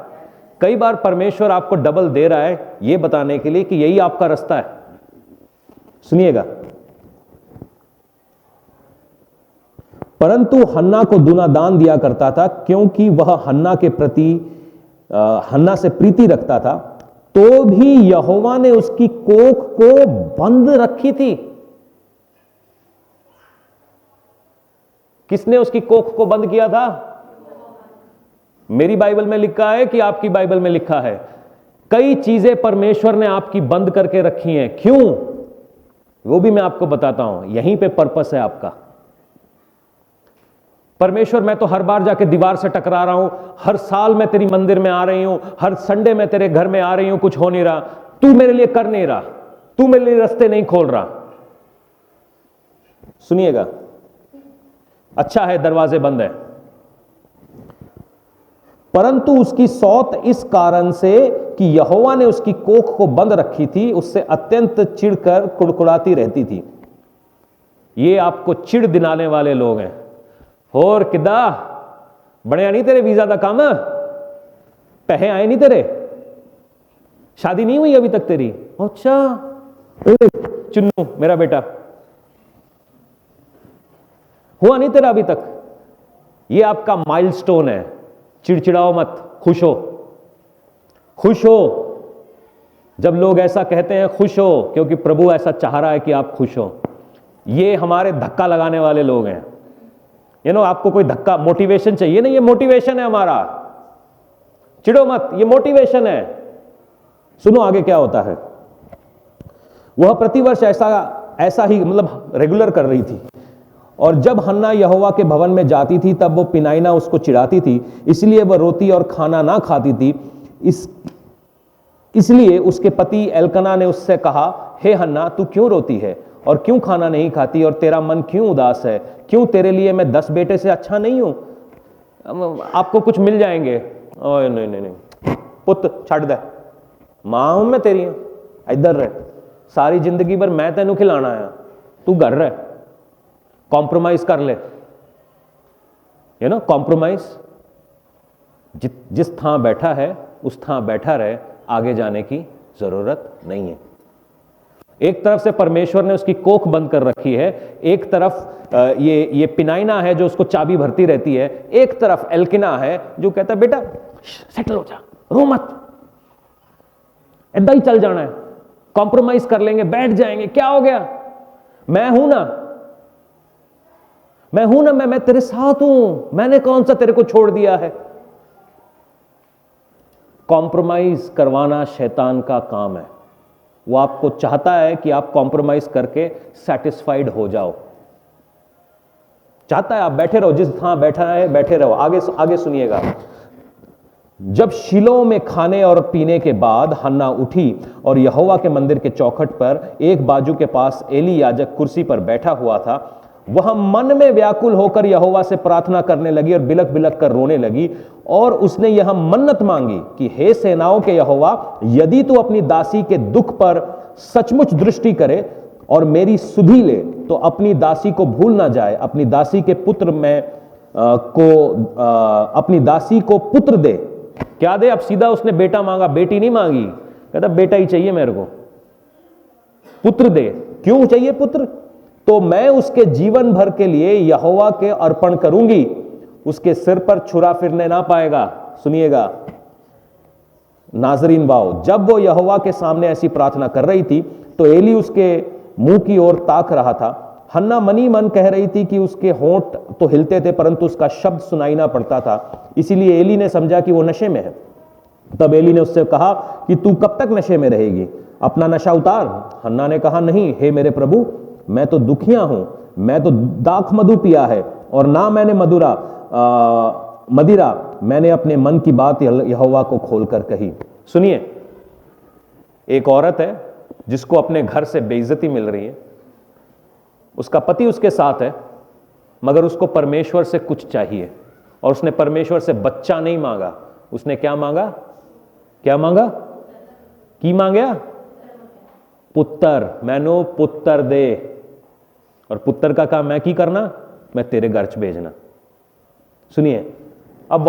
कई बार परमेश्वर आपको डबल दे रहा है, यह बताने के लिए कि यही आपका रास्ता है। सुनिएगा, परंतु हन्ना को दूना दान दिया करता था, क्योंकि वह हन्ना के प्रति हन्ना से प्रीति रखता था। तो भी यहोवा ने उसकी कोख को बंद रखी थी। किसने उसकी कोख को बंद किया था? मेरी बाइबल में लिखा है कि आपकी बाइबल में लिखा है? कई चीजें परमेश्वर ने आपकी बंद करके रखी हैं। क्यों? वो भी मैं आपको बताता हूं। यहीं पे पर्पस है आपका। परमेश्वर, मैं तो हर बार जाके दीवार से टकरा रहा हूं, हर साल मैं तेरी मंदिर में आ रही हूं, हर संडे मैं तेरे घर में आ रही हूं, कुछ हो नहीं रहा, तू मेरे लिए कर नहीं रहा, तू मेरे लिए रास्ते नहीं खोल रहा। सुनिएगा, अच्छा है दरवाजे बंद है, परंतु उसकी सौत इस कारण से कि यहोवा ने उसकी कोख को बंद रखी थी, उससे अत्यंत चिढ़कर कुड़कुड़ाती रहती थी। ये आपको चिढ़ दिलाने वाले लोग हैं। होर किदा बढ़िया नहीं तेरे वीजा का काम, पैसे आए नहीं तेरे, शादी नहीं हुई अभी तक तेरी? अच्छा, चुन्नू मेरा बेटा हुआ नहीं तेरा अभी तक? ये आपका माइलस्टोन है। चिड़चिड़ाओ मत, खुश हो, खुश हो। जब लोग ऐसा कहते हैं खुश हो, क्योंकि प्रभु ऐसा चाह रहा है कि आप खुश हो। ये हमारे धक्का लगाने वाले लोग हैं। आपको कोई धक्का, मोटिवेशन चाहिए ना, ये मोटिवेशन है हमारा। चिड़ो मत, ये मोटिवेशन है। सुनो आगे क्या होता है। वह प्रतिवर्ष ऐसा ही मतलब रेगुलर कर रही थी, और जब हन्ना यहोवा के भवन में जाती थी, तब वो पिनाइना उसको चिढ़ाती थी, इसलिए वह रोती और खाना ना खाती थी। इसलिए उसके पति एल्कना ने उससे कहा, हे हन्ना, तू क्यों रोती है और क्यों खाना नहीं खाती, और तेरा मन क्यों उदास है? क्यों तेरे लिए मैं 10 बेटे से अच्छा नहीं हूं? आपको कुछ मिल जाएंगे। ओए नहीं नहीं नहीं, पुत छड़ दे, मां हूं मैं तेरी, इधर रह, सारी जिंदगी भर मैं तेनू खिलाना आया, तू घर रह, कॉम्प्रोमाइज कर ले, यू नो, कॉम्प्रोमाइज। जिस थां बैठा है उस थां बैठा रहे, आगे जाने की जरूरत नहीं है। एक तरफ से परमेश्वर ने उसकी कोख बंद कर रखी है, एक तरफ ये पिनाइना है जो उसको चाबी भरती रहती है, एक तरफ एल्किना है जो कहता है बेटा सेटल हो जा, रो मत, ऐदा ही चल जाना है, कॉम्प्रोमाइज कर लेंगे, बैठ जाएंगे, क्या हो गया, मैं हूं ना, मैं हूं ना, मैं तेरे साथ हूं, मैंने कौन सा तेरे को छोड़ दिया है। कॉम्प्रोमाइज करवाना शैतान का काम है। वो आपको चाहता है कि आप कॉम्प्रोमाइज करके सेटिस्फाइड हो जाओ, चाहता है आप बैठे रहो, जिस थां बैठा है बैठे रहो। आगे सुनिएगा। जब शिलो में खाने और पीने के बाद हन्ना उठी और यहोवा के मंदिर के चौखट पर एक बाजू के पास एली याजक कुर्सी पर बैठा हुआ था, वह मन में व्याकुल होकर यहोवा से प्रार्थना करने लगी और बिलक बिलक कर रोने लगी, और उसने यह मन्नत मांगी कि हे सेनाओं के यहोवा, यदि तू अपनी दासी के दुख पर सचमुच दृष्टि करे और मेरी सुधि ले, तो अपनी दासी को भूल ना जाए, अपनी दासी के पुत्र अपनी दासी को पुत्र दे। क्या दे? अब सीधा उसने बेटा मांगा, बेटी नहीं मांगी, कहता बेटा ही चाहिए मेरे को, पुत्र दे। क्यों चाहिए पुत्र? तो मैं उसके जीवन भर के लिए यहोवा के अर्पण करूंगी, उसके सिर पर छुरा फिरने ना पाएगा। सुनिएगा नाजरीन वाओ, जब वो यहोवा के सामने ऐसी प्रार्थना कर रही थी तो एली उसके मुंह की ओर ताक रहा था। हन्ना मनी मन कह रही थी कि उसके होंठ तो हिलते थे परंतु उसका शब्द सुनाई ना पड़ता था, इसीलिए एली ने समझा कि वो नशे में है। तब एली ने उससे कहा कि तू कब तक नशे में रहेगी, अपना नशा उतार। हन्ना ने कहा, नहीं हे मेरे प्रभु, मैं तो दुखिया हूं, मैं तो दाख मधु पिया है और ना मैंने मदिरा, मैंने अपने मन की बात यहोवा को खोलकर कही। सुनिए, एक औरत है जिसको अपने घर से बेइज्जती मिल रही है, उसका पति उसके साथ है, मगर उसको परमेश्वर से कुछ चाहिए, और उसने परमेश्वर से बच्चा नहीं मांगा, उसने क्या मांगा? क्या मांगा? की मांगया? पुत्र। मैनू पुत्र दे। और पुत्र का काम मैं की करना? मैं तेरे घर च भेजना। सुनिए, अब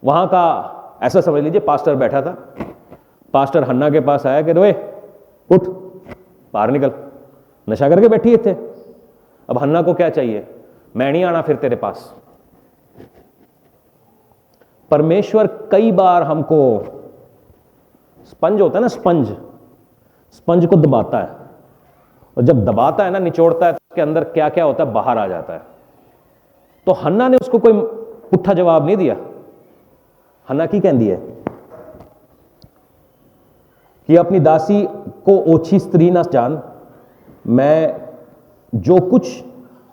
वहां का ऐसा समझ लीजिए, पास्टर बैठा था, पास्टर हन्ना के पास आया कि रोए उठ, बाहर निकल, नशा करके बैठी है थे। अब हन्ना को क्या चाहिए? मैं नहीं आना फिर तेरे पास। परमेश्वर कई बार हमको, स्पंज होता है ना, स्पंज को दबाता है, और जब दबाता है ना, निचोड़ता है, तो उसके अंदर क्या क्या होता है बाहर आ जाता है। तो हन्ना ने उसको कोई पुट्ठा जवाब नहीं दिया। हन्ना की कहती है कि अपनी दासी को ओछी स्त्री ना जान, मैं जो कुछ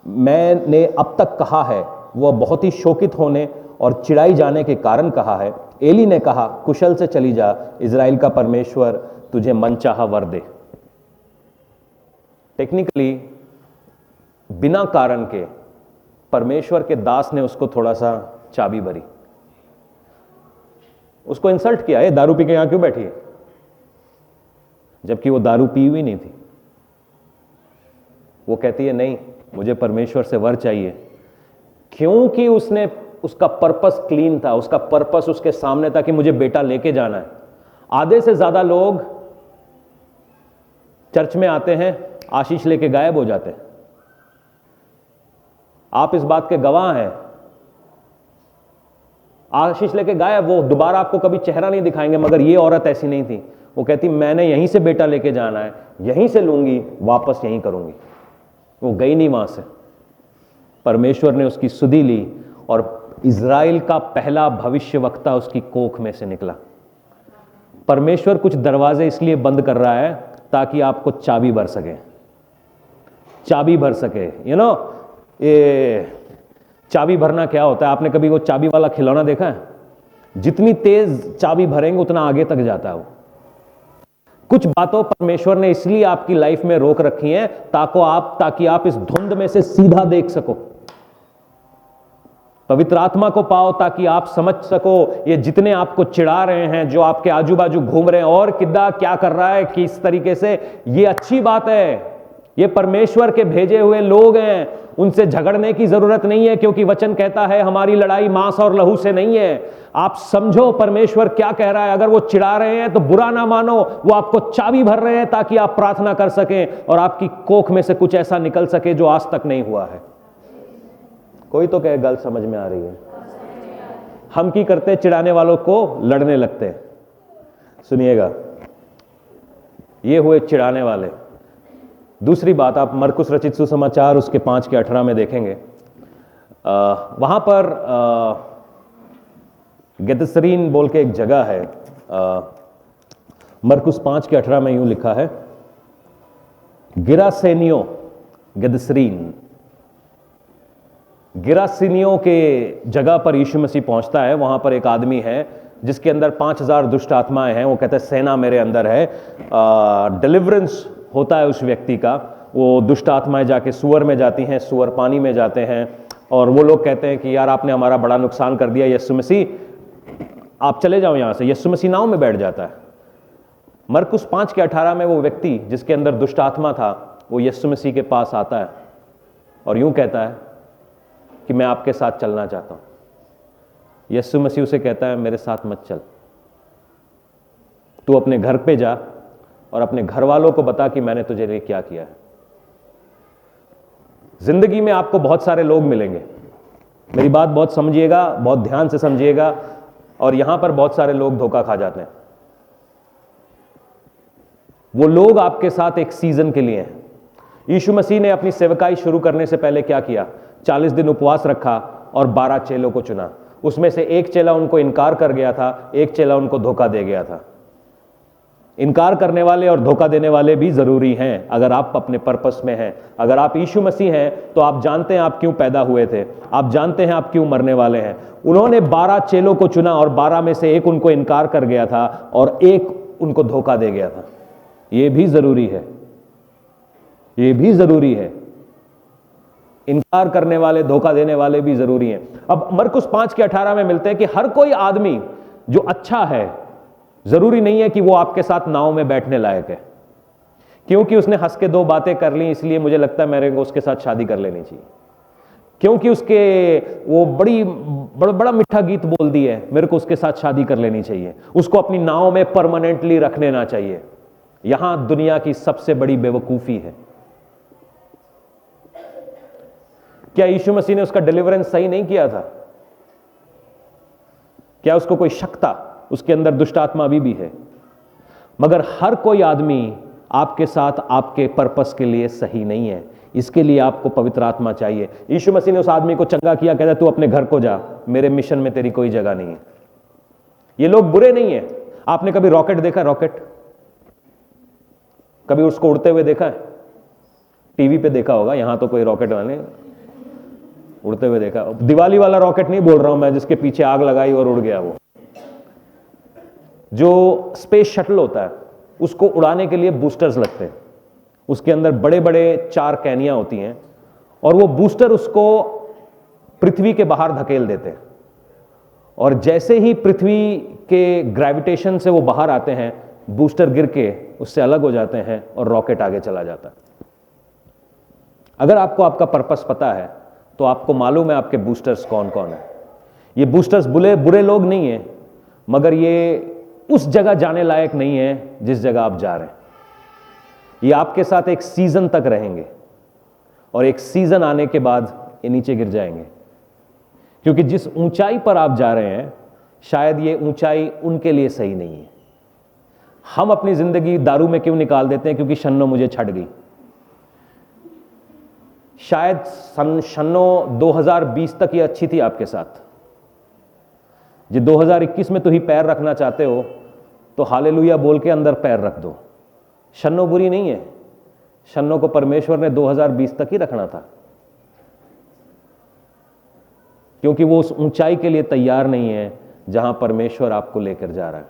मैंने अब तक कहा है वह बहुत ही शोकित होने और चिढ़ाई जाने के कारण कहा है। एली ने कहा, कुशल से चली जा, इजराइल का परमेश्वर तुझे मनचाहा वर दे। टेक्निकली बिना कारण के परमेश्वर के दास ने उसको थोड़ा सा चाबी भरी, उसको इंसल्ट किया, दारू पी के यहां क्यों बैठी है, जबकि वो दारू पी हुई नहीं थी। वो कहती है नहीं, मुझे परमेश्वर से वर चाहिए, क्योंकि उसका पर्पस क्लीन था, उसका पर्पस उसके सामने था कि मुझे बेटा लेके जाना है। आधे से ज्यादा लोग चर्च में आते हैं, आशीष लेके गायब हो जाते हैं। आप इस बात के गवाह हैं। आशीष लेके गायब, वो दोबारा आपको कभी चेहरा नहीं दिखाएंगे, मगर ये औरत ऐसी नहीं थी। वो कहती मैंने यहीं से बेटा लेके जाना है, यहीं से लूंगी, वापस यहीं करूंगी। वो गई नहीं वहां से। परमेश्वर ने उसकी सुधि ली और इजराइल का पहला भविष्यवक्ता उसकी कोख में से निकला। परमेश्वर कुछ दरवाजे इसलिए बंद कर रहा है ताकि आपको चाबी भर सके, चाबी भर सके। यू नो, ये चाबी भरना क्या होता है? आपने कभी वो चाबी वाला खिलौना देखा है? जितनी तेज चाबी भरेंगे उतना आगे तक जाता है वो। कुछ बातों परमेश्वर ने इसलिए आपकी लाइफ में रोक रखी हैं ताकि आप इस धुंध में से सीधा देख सको। पवित्र आत्मा को पाओ ताकि आप समझ सको ये जितने आपको चिढ़ा रहे हैं, जो आपके आजू बाजू घूम रहे हैं और किद्दा क्या कर रहा है किस तरीके से, ये अच्छी बात है। ये परमेश्वर के भेजे हुए लोग हैं, उनसे झगड़ने की जरूरत नहीं है, क्योंकि वचन कहता है हमारी लड़ाई मांस और लहू से नहीं है। आप समझो परमेश्वर क्या कह रहा है। अगर वो चिढ़ा रहे हैं तो बुरा ना मानो, वो आपको चाबी भर रहे हैं ताकि आप प्रार्थना कर सकें और आपकी कोख में से कुछ ऐसा निकल सके जो आज तक नहीं हुआ है। कोई तो कहे गल समझ में आ रही है। हम की करते, चिढ़ाने वालों को लड़ने लगते हैं। सुनिएगा, ये हुए चिढ़ाने वाले। दूसरी बात, आप मरकुस रचित सुसमाचार उसके 5 के 18 में देखेंगे, वहां पर गेदसरीन बोल के एक जगह है। मरकुस 5 के 18 में यूं लिखा है, गिरासेनियों गेदसरीन, गिरासिनियों के जगह पर यीशु मसीह पहुंचता है। वहां पर एक आदमी है जिसके अंदर 5000 दुष्ट आत्माएं हैं। वो कहता है सेना मेरे अंदर है। डिलीवरेंस होता है उस व्यक्ति का। वो दुष्ट आत्माएं जाके सुअर में जाती हैं, सुअर पानी में जाते हैं, और वो लोग कहते हैं कि यार आपने हमारा बड़ा नुकसान कर दिया, यीशु मसीह आप चले जाओ यहां से। यीशु मसीह नाव में बैठ जाता है। मरकुस 5 के 18 में वो व्यक्ति जिसके अंदर दुष्ट आत्मा था, वो यीशु मसीह के पास आता है और यूं कहता है कि मैं आपके साथ चलना चाहता हूं। यीशु मसीह उसे कहता है मेरे साथ मत चल, तू अपने घर पे जा और अपने घर वालों को बता कि मैंने तुझे लिए क्या किया है। जिंदगी में आपको बहुत सारे लोग मिलेंगे, मेरी बात बहुत समझिएगा, बहुत ध्यान से समझिएगा, और यहां पर बहुत सारे लोग धोखा खा जाते हैं। वो लोग आपके साथ एक सीजन के लिए हैं। यीशु मसीह ने अपनी सेवकाई शुरू करने से पहले क्या किया? 40 दिन उपवास रखा और 12 चेलों को चुना। उसमें से एक चेला उनको इनकार कर गया था, एक चेला उनको धोखा दे गया था। इनकार करने वाले और धोखा देने वाले भी जरूरी हैं अगर आप अपने पर्पस में हैं। अगर आप यीशु मसीह हैं तो आप जानते हैं आप क्यों पैदा हुए थे, आप जानते हैं आप क्यों मरने वाले हैं। उन्होंने 12 चेलों को चुना और 12 में से एक उनको इनकार कर गया था और एक उनको धोखा दे गया था। यह भी जरूरी है, यह भी जरूरी है। इनकार करने वाले, धोखा देने वाले भी जरूरी हैं। अब मरकुस 5 के 18 में मिलते हैं कि हर कोई आदमी जो अच्छा है, जरूरी नहीं है कि वो आपके साथ नाव में बैठने लायक है। क्योंकि उसने हंस के 2 बातें कर ली इसलिए मुझे लगता है मेरे को उसके साथ शादी कर लेनी चाहिए। क्योंकि उसके वो बड़ा मीठा गीत बोल दी है, मेरे को उसके साथ शादी कर लेनी चाहिए, उसको अपनी नाव में परमानेंटली रख लेना चाहिए। यहां दुनिया की सबसे बड़ी बेवकूफी है। क्या यीशु मसीह ने उसका डिलीवरेंस सही नहीं किया था? क्या उसको कोई शक था? उसके अंदर दुष्ट आत्मा अभी भी है। मगर हर कोई आदमी आपके साथ आपके पर्पस के लिए सही नहीं है। इसके लिए आपको पवित्र आत्मा चाहिए। यीशु मसीह ने उस आदमी को चंगा किया, कहता तू अपने घर को जा, मेरे मिशन में तेरी कोई जगह नहीं है। ये लोग बुरे नहीं है। आपने कभी रॉकेट देखा? रॉकेट कभी उसको उड़ते हुए देखा है? टीवी पे देखा होगा, यहां तो कोई रॉकेट वाले उड़ते हुए देखा। दिवाली वाला रॉकेट नहीं बोल रहा हूं मैं, जिसके पीछे आग लगाई और उड़ गया। वो जो स्पेस शटल होता है उसको उड़ाने के लिए बूस्टर्स लगते हैं। उसके अंदर बड़े बड़े 4 कैनियां होती हैं और वो बूस्टर उसको पृथ्वी के बाहर धकेल देते हैं, और जैसे ही पृथ्वी के ग्रेविटेशन से वो बाहर आते हैं, बूस्टर गिर के उससे अलग हो जाते हैं और रॉकेट आगे चला जाता है। अगर आपको आपका पर्पस पता है तो आपको मालूम है आपके बूस्टर्स कौन कौन है। ये बूस्टर्स बुरे लोग नहीं है, मगर ये उस जगह जाने लायक नहीं है जिस जगह आप जा रहे हैं। ये आपके साथ एक सीजन तक रहेंगे और एक सीजन आने के बाद ये नीचे गिर जाएंगे, क्योंकि जिस ऊंचाई पर आप जा रहे हैं शायद ये ऊंचाई उनके लिए सही नहीं है। हम अपनी जिंदगी दारू में क्यों निकाल देते हैं? क्योंकि शन्नो मुझे छट गई। शायद शन्नो 2020 तक ये अच्छी थी आपके साथ, जो 2021 में तो ही पैर रखना चाहते हो तो हालेलुया बोल के अंदर पैर रख दो। शन्नो बुरी नहीं है, शन्नो को परमेश्वर ने 2020 तक ही रखना था, क्योंकि वो उस ऊंचाई के लिए तैयार नहीं है जहां परमेश्वर आपको लेकर जा रहा है।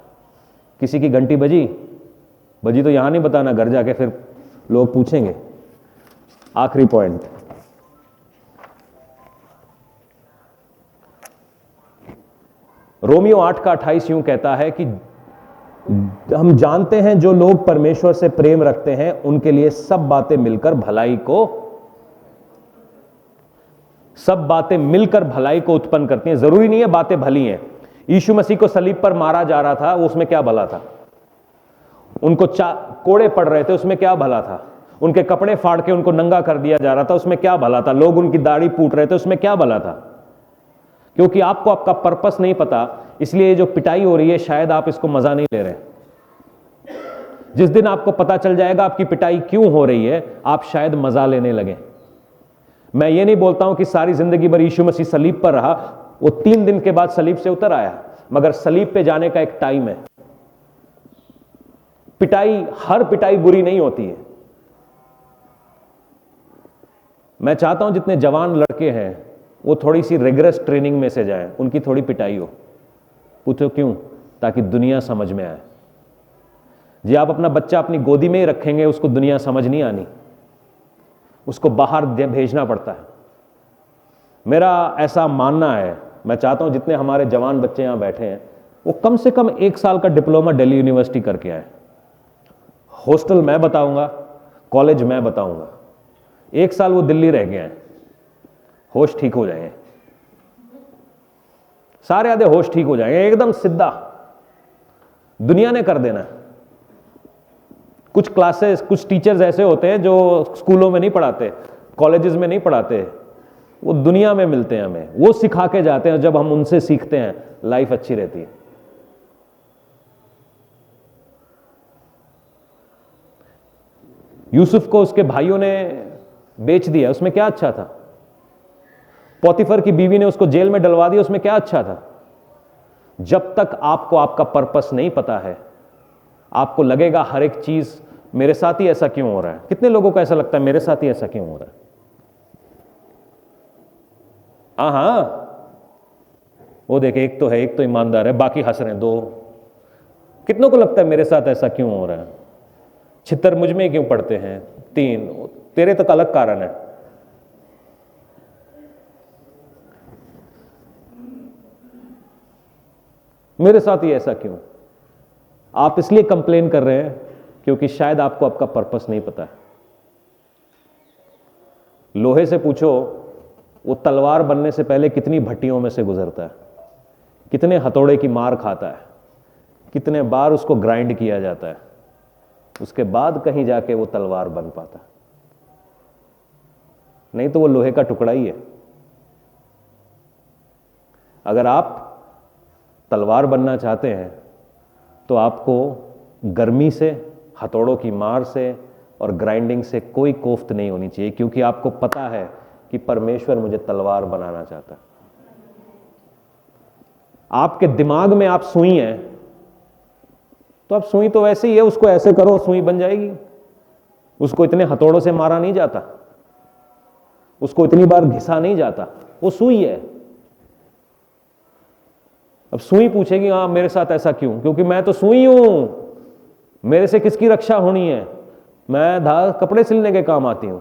किसी की घंटी बजी तो यहां नहीं बताना, घर जाके फिर लोग पूछेंगे। आखिरी पॉइंट, रोमियो 8:28 यूं कहता है कि हम जानते हैं जो लोग परमेश्वर से प्रेम रखते हैं उनके लिए सब बातें मिलकर भलाई को उत्पन्न करती हैं। जरूरी नहीं है बातें भली हैं। यीशु मसीह को सलीब पर मारा जा रहा था, उसमें क्या भला था? उनको कोड़े पड़ रहे थे, उसमें क्या भला था? उनके कपड़े फाड़ के उनको नंगा कर दिया जा रहा था, उसमें क्या भला था? लोग उनकी दाढ़ी पूट रहे थे, उसमें क्या भला था? क्योंकि आपको आपका पर्पस नहीं पता, इसलिए जो पिटाई हो रही है शायद आप इसको मजा नहीं ले रहे। जिस दिन आपको पता चल जाएगा आपकी पिटाई क्यों हो रही है, आप शायद मजा लेने लगे। मैं ये नहीं बोलता हूं कि सारी जिंदगी भर यीशु मसीह सलीब पर रहा, वो 3 दिन के बाद सलीब से उतर आया, मगर सलीब पे जाने का एक टाइम है। हर पिटाई बुरी नहीं होती है। मैं चाहता हूं जितने जवान लड़के हैं वो थोड़ी सी रिगरस ट्रेनिंग में से जाएं, उनकी थोड़ी पिटाई हो। पूछो क्यों? ताकि दुनिया समझ में आए। जी आप अपना बच्चा अपनी गोदी में ही रखेंगे, उसको दुनिया समझ नहीं आनी, उसको बाहर भेजना पड़ता है। मेरा ऐसा मानना है, मैं चाहता हूं जितने हमारे जवान बच्चे यहां बैठे हैं वो कम से कम 1 साल का डिप्लोमा दिल्ली यूनिवर्सिटी करके आए। हॉस्टल मैं बताऊंगा, कॉलेज मैं बताऊंगा। 1 साल वो दिल्ली रह गए हैं, होश ठीक हो जाएंगे, सारे आधे होश ठीक हो जाएंगे, एकदम सीधा। दुनिया ने कर देना। कुछ क्लासेस, कुछ टीचर्स ऐसे होते हैं जो स्कूलों में नहीं पढ़ाते, कॉलेजेस में नहीं पढ़ाते, वो दुनिया में मिलते हैं हमें, वो सिखा के जाते हैं। जब हम उनसे सीखते हैं लाइफ अच्छी रहती है। यूसुफ को उसके भाइयों ने बेच दिया, उसमें क्या अच्छा था? पोतीफर की बीवी ने उसको जेल में डलवा दिया, उसमें क्या अच्छा था? जब तक आपको आपका पर्पस नहीं पता है, आपको लगेगा हर एक चीज मेरे साथ ही ऐसा क्यों हो रहा है। कितने लोगों को ऐसा लगता है मेरे साथ ही ऐसा क्यों हो रहा है? हाँ, वो देखे, एक तो है, एक तो ईमानदार है, बाकी हंस रहे हैं 2। कितनों को लगता है मेरे साथ ऐसा क्यों हो रहा है? छितर मुझ में क्यों पड़ते हैं? 3, तेरे तक अलग कारण है। मेरे साथ ही ऐसा क्यों? आप इसलिए कंप्लेन कर रहे हैं क्योंकि शायद आपको आपका पर्पस नहीं पता है। लोहे से पूछो वो तलवार बनने से पहले कितनी भट्टियों में से गुजरता है, कितने हथौड़े की मार खाता है, कितने बार उसको ग्राइंड किया जाता है, उसके बाद कहीं जाके वो तलवार बन पाता है। नहीं तो वो लोहे का टुकड़ा ही है। अगर आप तलवार बनना चाहते हैं तो आपको गर्मी से, हथौड़ों की मार से और ग्राइंडिंग से कोई कोफ्त नहीं होनी चाहिए, क्योंकि आपको पता है कि परमेश्वर मुझे तलवार बनाना चाहता है। आपके दिमाग में आप सुई हैं तो आप सुई तो वैसे ही है, उसको ऐसे करो सुई बन जाएगी। उसको इतने हथौड़ों से मारा नहीं जाता, उसको इतनी बार घिसा नहीं जाता, वो सुई है। अब सुई पूछेगी हाँ मेरे साथ ऐसा क्यों? क्योंकि मैं तो सुई हूं, मेरे से किसकी रक्षा होनी है? मैं कपड़े सिलने के काम आती हूं।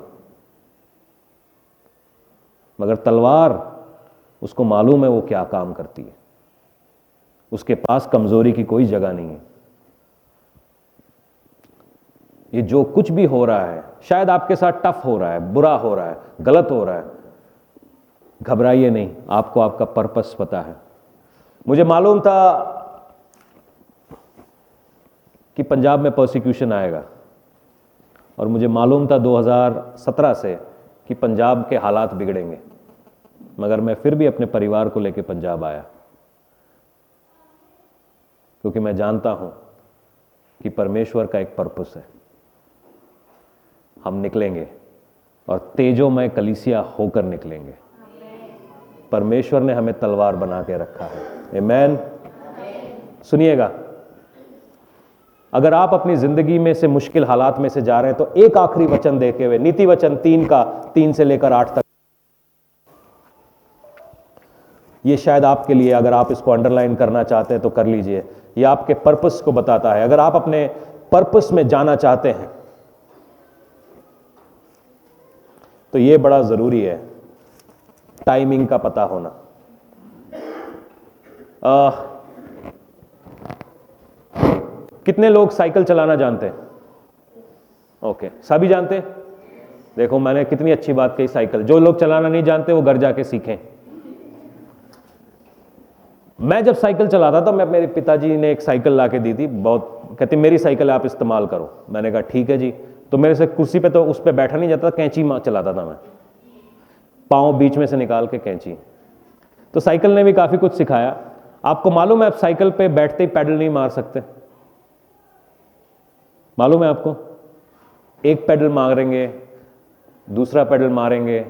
मगर तलवार, उसको मालूम है वो क्या काम करती है, उसके पास कमजोरी की कोई जगह नहीं है। ये जो कुछ भी हो रहा है, शायद आपके साथ टफ हो रहा है, बुरा हो रहा है, गलत हो रहा है, घबराइए नहीं, आपको आपका पर्पस पता है। मुझे मालूम था कि पंजाब में परसिक्यूशन आएगा, और मुझे मालूम था 2017 से कि पंजाब के हालात बिगड़ेंगे, मगर मैं फिर भी अपने परिवार को लेकर पंजाब आया, क्योंकि मैं जानता हूं कि परमेश्वर का एक पर्पस है। हम निकलेंगे और तेजोमय कलीसिया होकर निकलेंगे। परमेश्वर ने हमें तलवार बना के रखा है। आमीन। सुनिएगा, अगर आप अपनी जिंदगी में से मुश्किल हालात में से जा रहे हैं तो एक आखिरी वचन देते हुए, नीति वचन 3 से लेकर 8 तक, ये शायद आपके लिए, अगर आप इसको अंडरलाइन करना चाहते हैं तो कर लीजिए। ये आपके पर्पस को बताता है। अगर आप अपने पर्पस में जाना चाहते हैं तो ये बड़ा जरूरी है, टाइमिंग का पता होना। कितने लोग साइकिल चलाना जानते हैं? ओके, सभी जानते हैं? देखो मैंने कितनी अच्छी बात कही, साइकिल। जो लोग चलाना नहीं जानते वो घर जाके सीखें। मैं जब साइकिल चलाता था, मैं मेरे पिताजी ने एक साइकिल ला के दी थी, बहुत कहते मेरी साइकिल आप इस्तेमाल करो। मैंने कहा ठीक है जी। तो मेरे से कुर्सी पे तो उस पे बैठा नहीं जाता, कैंची चलाता था मैं, पाँव बीच में से निकाल के कैंची। तो साइकिल ने भी काफी कुछ सिखाया। आपको मालूम है आप साइकिल पे बैठते ही पैडल नहीं मार सकते, मालूम है आपको? एक पैडल मारेंगे, दूसरा पैडल मारेंगे,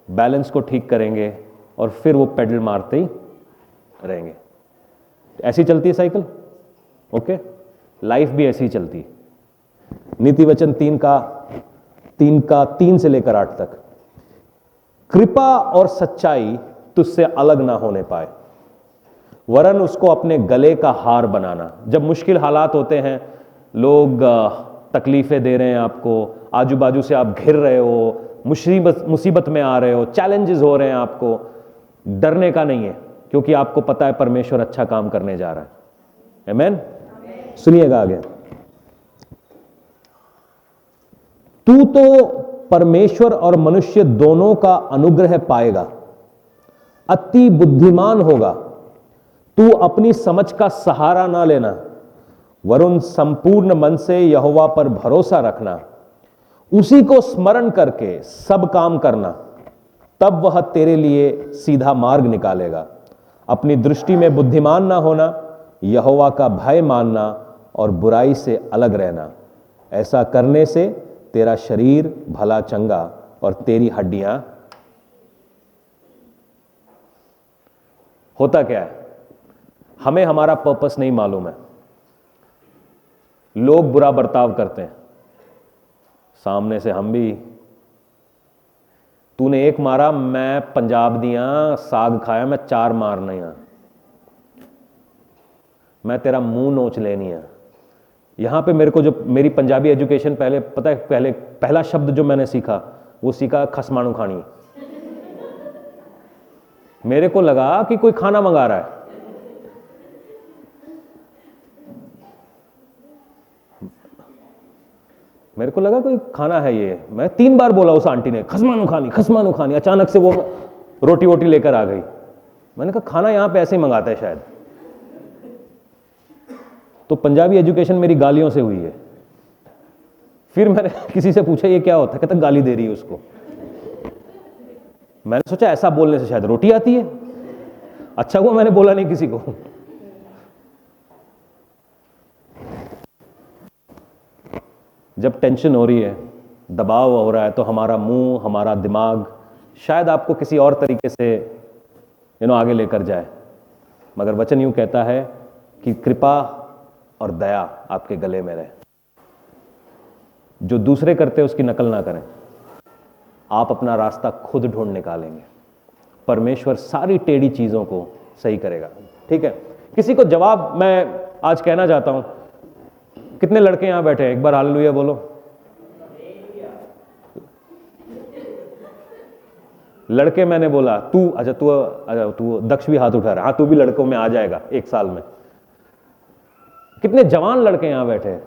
बैलेंस को ठीक करेंगे और फिर वो पैडल मारते ही रहेंगे। ऐसी चलती है साइकिल। ओके, लाइफ भी ऐसी ही चलती है। नीति वचन 3 से लेकर 8 तक। कृपा और सच्चाई तुझसे अलग ना होने पाए, वरन उसको अपने गले का हार बनाना। जब मुश्किल हालात होते हैं, लोग तकलीफें दे रहे हैं आपको, आजू बाजू से आप घिर रहे हो, मुसीबत में आ रहे हो, चैलेंजेस हो रहे हैं, आपको डरने का नहीं है, क्योंकि आपको पता है परमेश्वर अच्छा काम करने जा रहा है। आमीन। सुनिएगा आगे। तू तो परमेश्वर और मनुष्य दोनों का अनुग्रह पाएगा, अति बुद्धिमान होगा। तू अपनी समझ का सहारा ना लेना, वरुण संपूर्ण मन से यहोवा पर भरोसा रखना। उसी को स्मरण करके सब काम करना, तब वह तेरे लिए सीधा मार्ग निकालेगा। अपनी दृष्टि में बुद्धिमान ना होना, यहोवा का भय मानना और बुराई से अलग रहना। ऐसा करने से तेरा शरीर भला चंगा और तेरी हड्डियां। होता क्या है, हमें हमारा पर्पस नहीं मालूम है, लोग बुरा बर्ताव करते हैं सामने से। हम भी, तूने एक मारा, मैं पंजाब दिया साग खाया, मैं 4 मारना है, मैं तेरा मुंह नोच लेनी है। यहां पे मेरे को जो मेरी पंजाबी एजुकेशन, पहले पता है, पहला शब्द जो मैंने सीखा वो सीखा खसमाणु खानी। मेरे को लगा कि कोई खाना मंगा रहा है। मेरे को लगा कोई खाना है ये। मैं 3 बार बोला उस आंटी ने, खसमाणु खानी, खसमाणु खानी। अचानक से वो रोटी वोटी लेकर आ गई। मैंने कहा खाना यहां पे ऐसे ही मंगाता है शायद। तो पंजाबी एजुकेशन मेरी गालियों से हुई है। फिर मैंने किसी से पूछा ये क्या होता है, कहता गाली दे रही है उसको। मैंने सोचा ऐसा बोलने से शायद रोटी आती है। अच्छा हुआ मैंने बोला नहीं किसी को। जब टेंशन हो रही है, दबाव हो रहा है, तो हमारा मुंह, हमारा दिमाग शायद आपको किसी और तरीके से आगे लेकर जाए, मगर वचन यूं कहता है कि कृपा और दया आपके गले में रहे। जो दूसरे करते हैं उसकी नकल ना करें, आप अपना रास्ता खुद ढूंढ निकालेंगे। परमेश्वर सारी टेढ़ी चीजों को सही करेगा। ठीक है, किसी को जवाब मैं आज कहना चाहता हूं। कितने लड़के यहां बैठे हैं, एक बार हालेलुया बोलो। लड़के मैंने बोला, तू दक्ष भी हाथ उठा रहा है। हाँ, तू भी लड़कों में आ जाएगा 1 साल में। कितने जवान लड़के यहां बैठे हैं?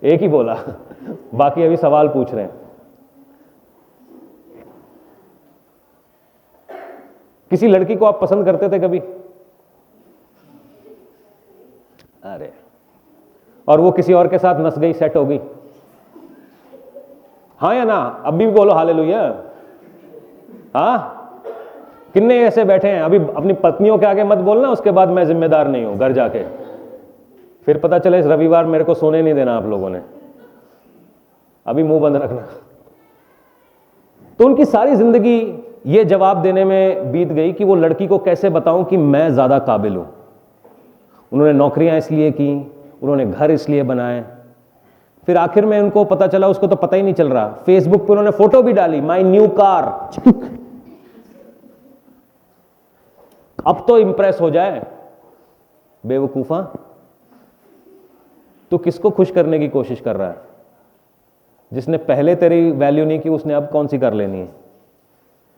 एक ही बोला, बाकी अभी सवाल पूछ रहे हैं। किसी लड़की को आप पसंद करते थे कभी? अरे, और वो किसी और के साथ नस गई, सेट हो गई? हाँ या ना? अभी भी बोलो हालेलुया। हाँ, कितने ऐसे बैठे हैं? अभी अपनी पत्नियों के आगे मत बोलना, उसके बाद मैं जिम्मेदार नहीं हूं, घर जाके फिर पता चले इस रविवार मेरे को सोने नहीं देना आप लोगों ने। अभी मुंह बंद रखना। तो उनकी सारी जिंदगी ये जवाब देने में बीत गई कि वो लड़की को कैसे बताऊं कि मैं ज्यादा काबिल हूं। उन्होंने नौकरियां इसलिए की, उन्होंने घर इसलिए बनाए। फिर आखिर में उनको पता चला, उसको तो पता ही नहीं चल रहा, फेसबुक पे उन्होंने फोटो भी डाली, माई न्यू कार। अब तो इंप्रेस हो जाए, बेवकूफा। तो किसको खुश करने की कोशिश कर रहा है? जिसने पहले तेरी वैल्यू नहीं की, उसने अब कौन सी कर लेनी है?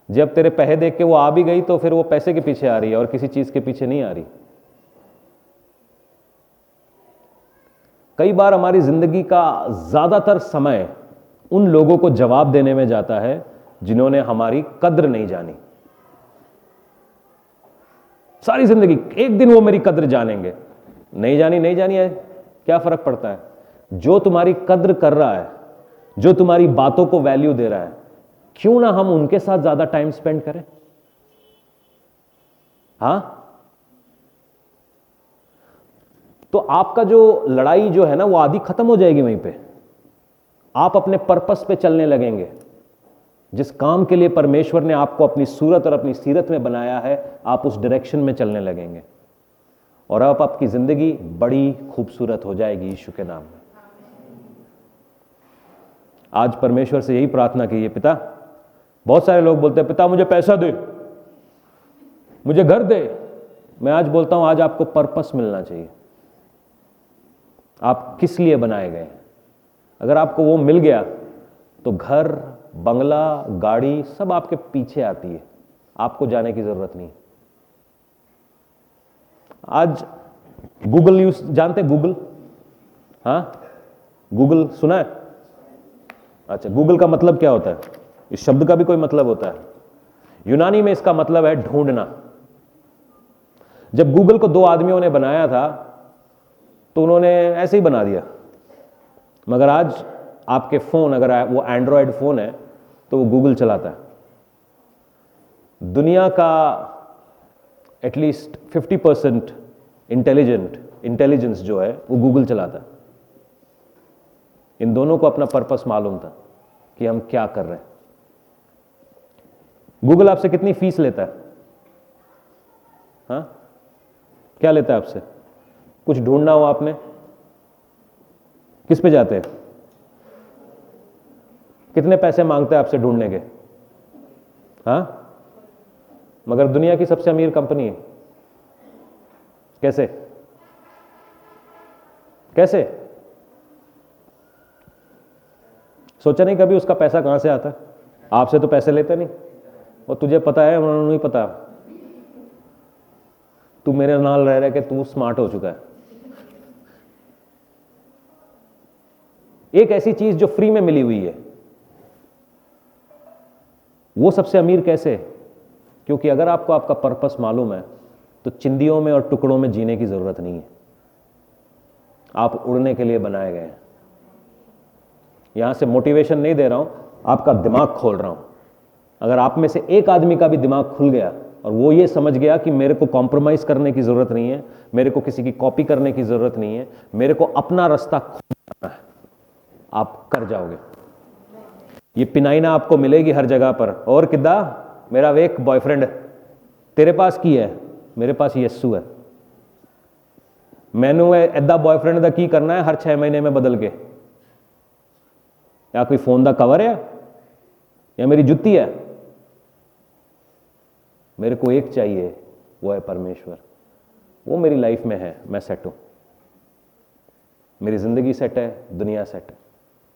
जब तेरे पैसे देख के वो आ भी गई, तो फिर वो पैसे के पीछे आ रही है और किसी चीज के पीछे नहीं आ रही। कई बार हमारी जिंदगी का ज्यादातर समय उन लोगों को जवाब देने में जाता है जिन्होंने हमारी कद्र नहीं जानी। सारी जिंदगी एक दिन वो मेरी कद्र जानेंगे, नहीं जानी नहीं जानी है, क्या फर्क पड़ता है। जो तुम्हारी कद्र कर रहा है, जो तुम्हारी बातों को वैल्यू दे रहा है, क्यों ना हम उनके साथ ज्यादा टाइम स्पेंड करें। हां, तो आपका जो लड़ाई जो है ना वो आधी खत्म हो जाएगी वहीं पे। आप अपने पर्पस पे चलने लगेंगे। जिस काम के लिए परमेश्वर ने आपको अपनी सूरत और अपनी सीरत में बनाया है, आप उस डायरेक्शन में चलने लगेंगे और अब आपकी जिंदगी बड़ी खूबसूरत हो जाएगी यीशु के नाम में। आज परमेश्वर से यही प्रार्थना कीजिए, पिता, बहुत सारे लोग बोलते हैं पिता मुझे पैसा दे, मुझे घर दे। मैं आज बोलता हूं आज आपको पर्पस मिलना चाहिए। आप किस लिए बनाए गए? अगर आपको वो मिल गया तो घर, बंगला, गाड़ी सब आपके पीछे आती है, आपको जाने की जरूरत नहीं। आज गूगल यूज जानते हैं? गूगल, हां, गूगल सुना है? अच्छा, गूगल का मतलब क्या होता है? इस शब्द का भी कोई मतलब होता है? यूनानी में इसका मतलब है ढूंढना। जब गूगल को दो आदमियों ने बनाया था तो उन्होंने ऐसे ही बना दिया, मगर आज आपके फोन, अगर वो एंड्रॉयड फोन है तो वो गूगल चलाता है। दुनिया का एटलीस्ट 50% इंटेलिजेंस जो है वो गूगल चलाता है। इन दोनों को अपना पर्पस मालूम था कि हम क्या कर रहे हैं। गूगल आपसे कितनी फीस लेता है? हाँ, क्या लेता है आपसे? कुछ ढूंढना हो आपने, किस पे जाते हैं? कितने पैसे मांगते हैं आपसे ढूंढने के? हाँ, मगर दुनिया की सबसे अमीर कंपनी है। कैसे कैसे? सोचा नहीं कभी उसका पैसा कहां से आता है? आपसे तो पैसे लेते नहीं, और तुझे पता है, उन्होंने नहीं पता। तू मेरे नाल रह रहे कि तू स्मार्ट हो चुका है। एक ऐसी चीज जो फ्री में मिली हुई है, वो सबसे अमीर कैसे? क्योंकि अगर आपको आपका पर्पस मालूम है तो चिंदियों में और टुकड़ों में जीने की जरूरत नहीं है। आप उड़ने के लिए बनाए गए हैं। यहां से मोटिवेशन नहीं दे रहा हूं, आपका दिमाग खोल रहा हूं। अगर आप में से एक आदमी का भी दिमाग खुल गया और वो ये समझ गया कि मेरे को कॉम्प्रोमाइज करने की जरूरत नहीं है, मेरे को किसी की कॉपी करने की जरूरत नहीं है, मेरे को अपना रास्ता खोजना है, आप कर जाओगे। ये पिनाइना आपको मिलेगी हर जगह पर। और किदा मेरा एक बॉयफ्रेंड तेरे पास की है? मेरे पास यस्सु है। मैनू ऐदा बॉयफ्रेंड का की करना है हर 6 महीने में बदल के? या कोई फोन का कवर है या मेरी जुत्ती है? मेरे को एक चाहिए, वो है परमेश्वर। वो मेरी लाइफ में है, मैं सेट हूं, मेरी जिंदगी सेट है, दुनिया सेट है।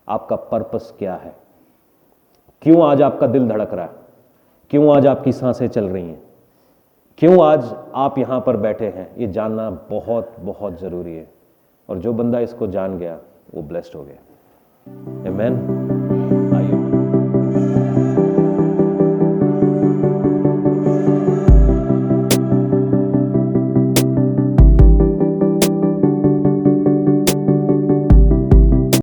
आपका पर्पस क्या है? क्यों आज आपका दिल धड़क रहा है? क्यों आज आपकी सांसें चल रही हैं? क्यों आज आप यहां पर बैठे हैं? ये जानना बहुत बहुत जरूरी है। और जो बंदा इसको जान गया वो ब्लेस्ड हो गया। आमीन।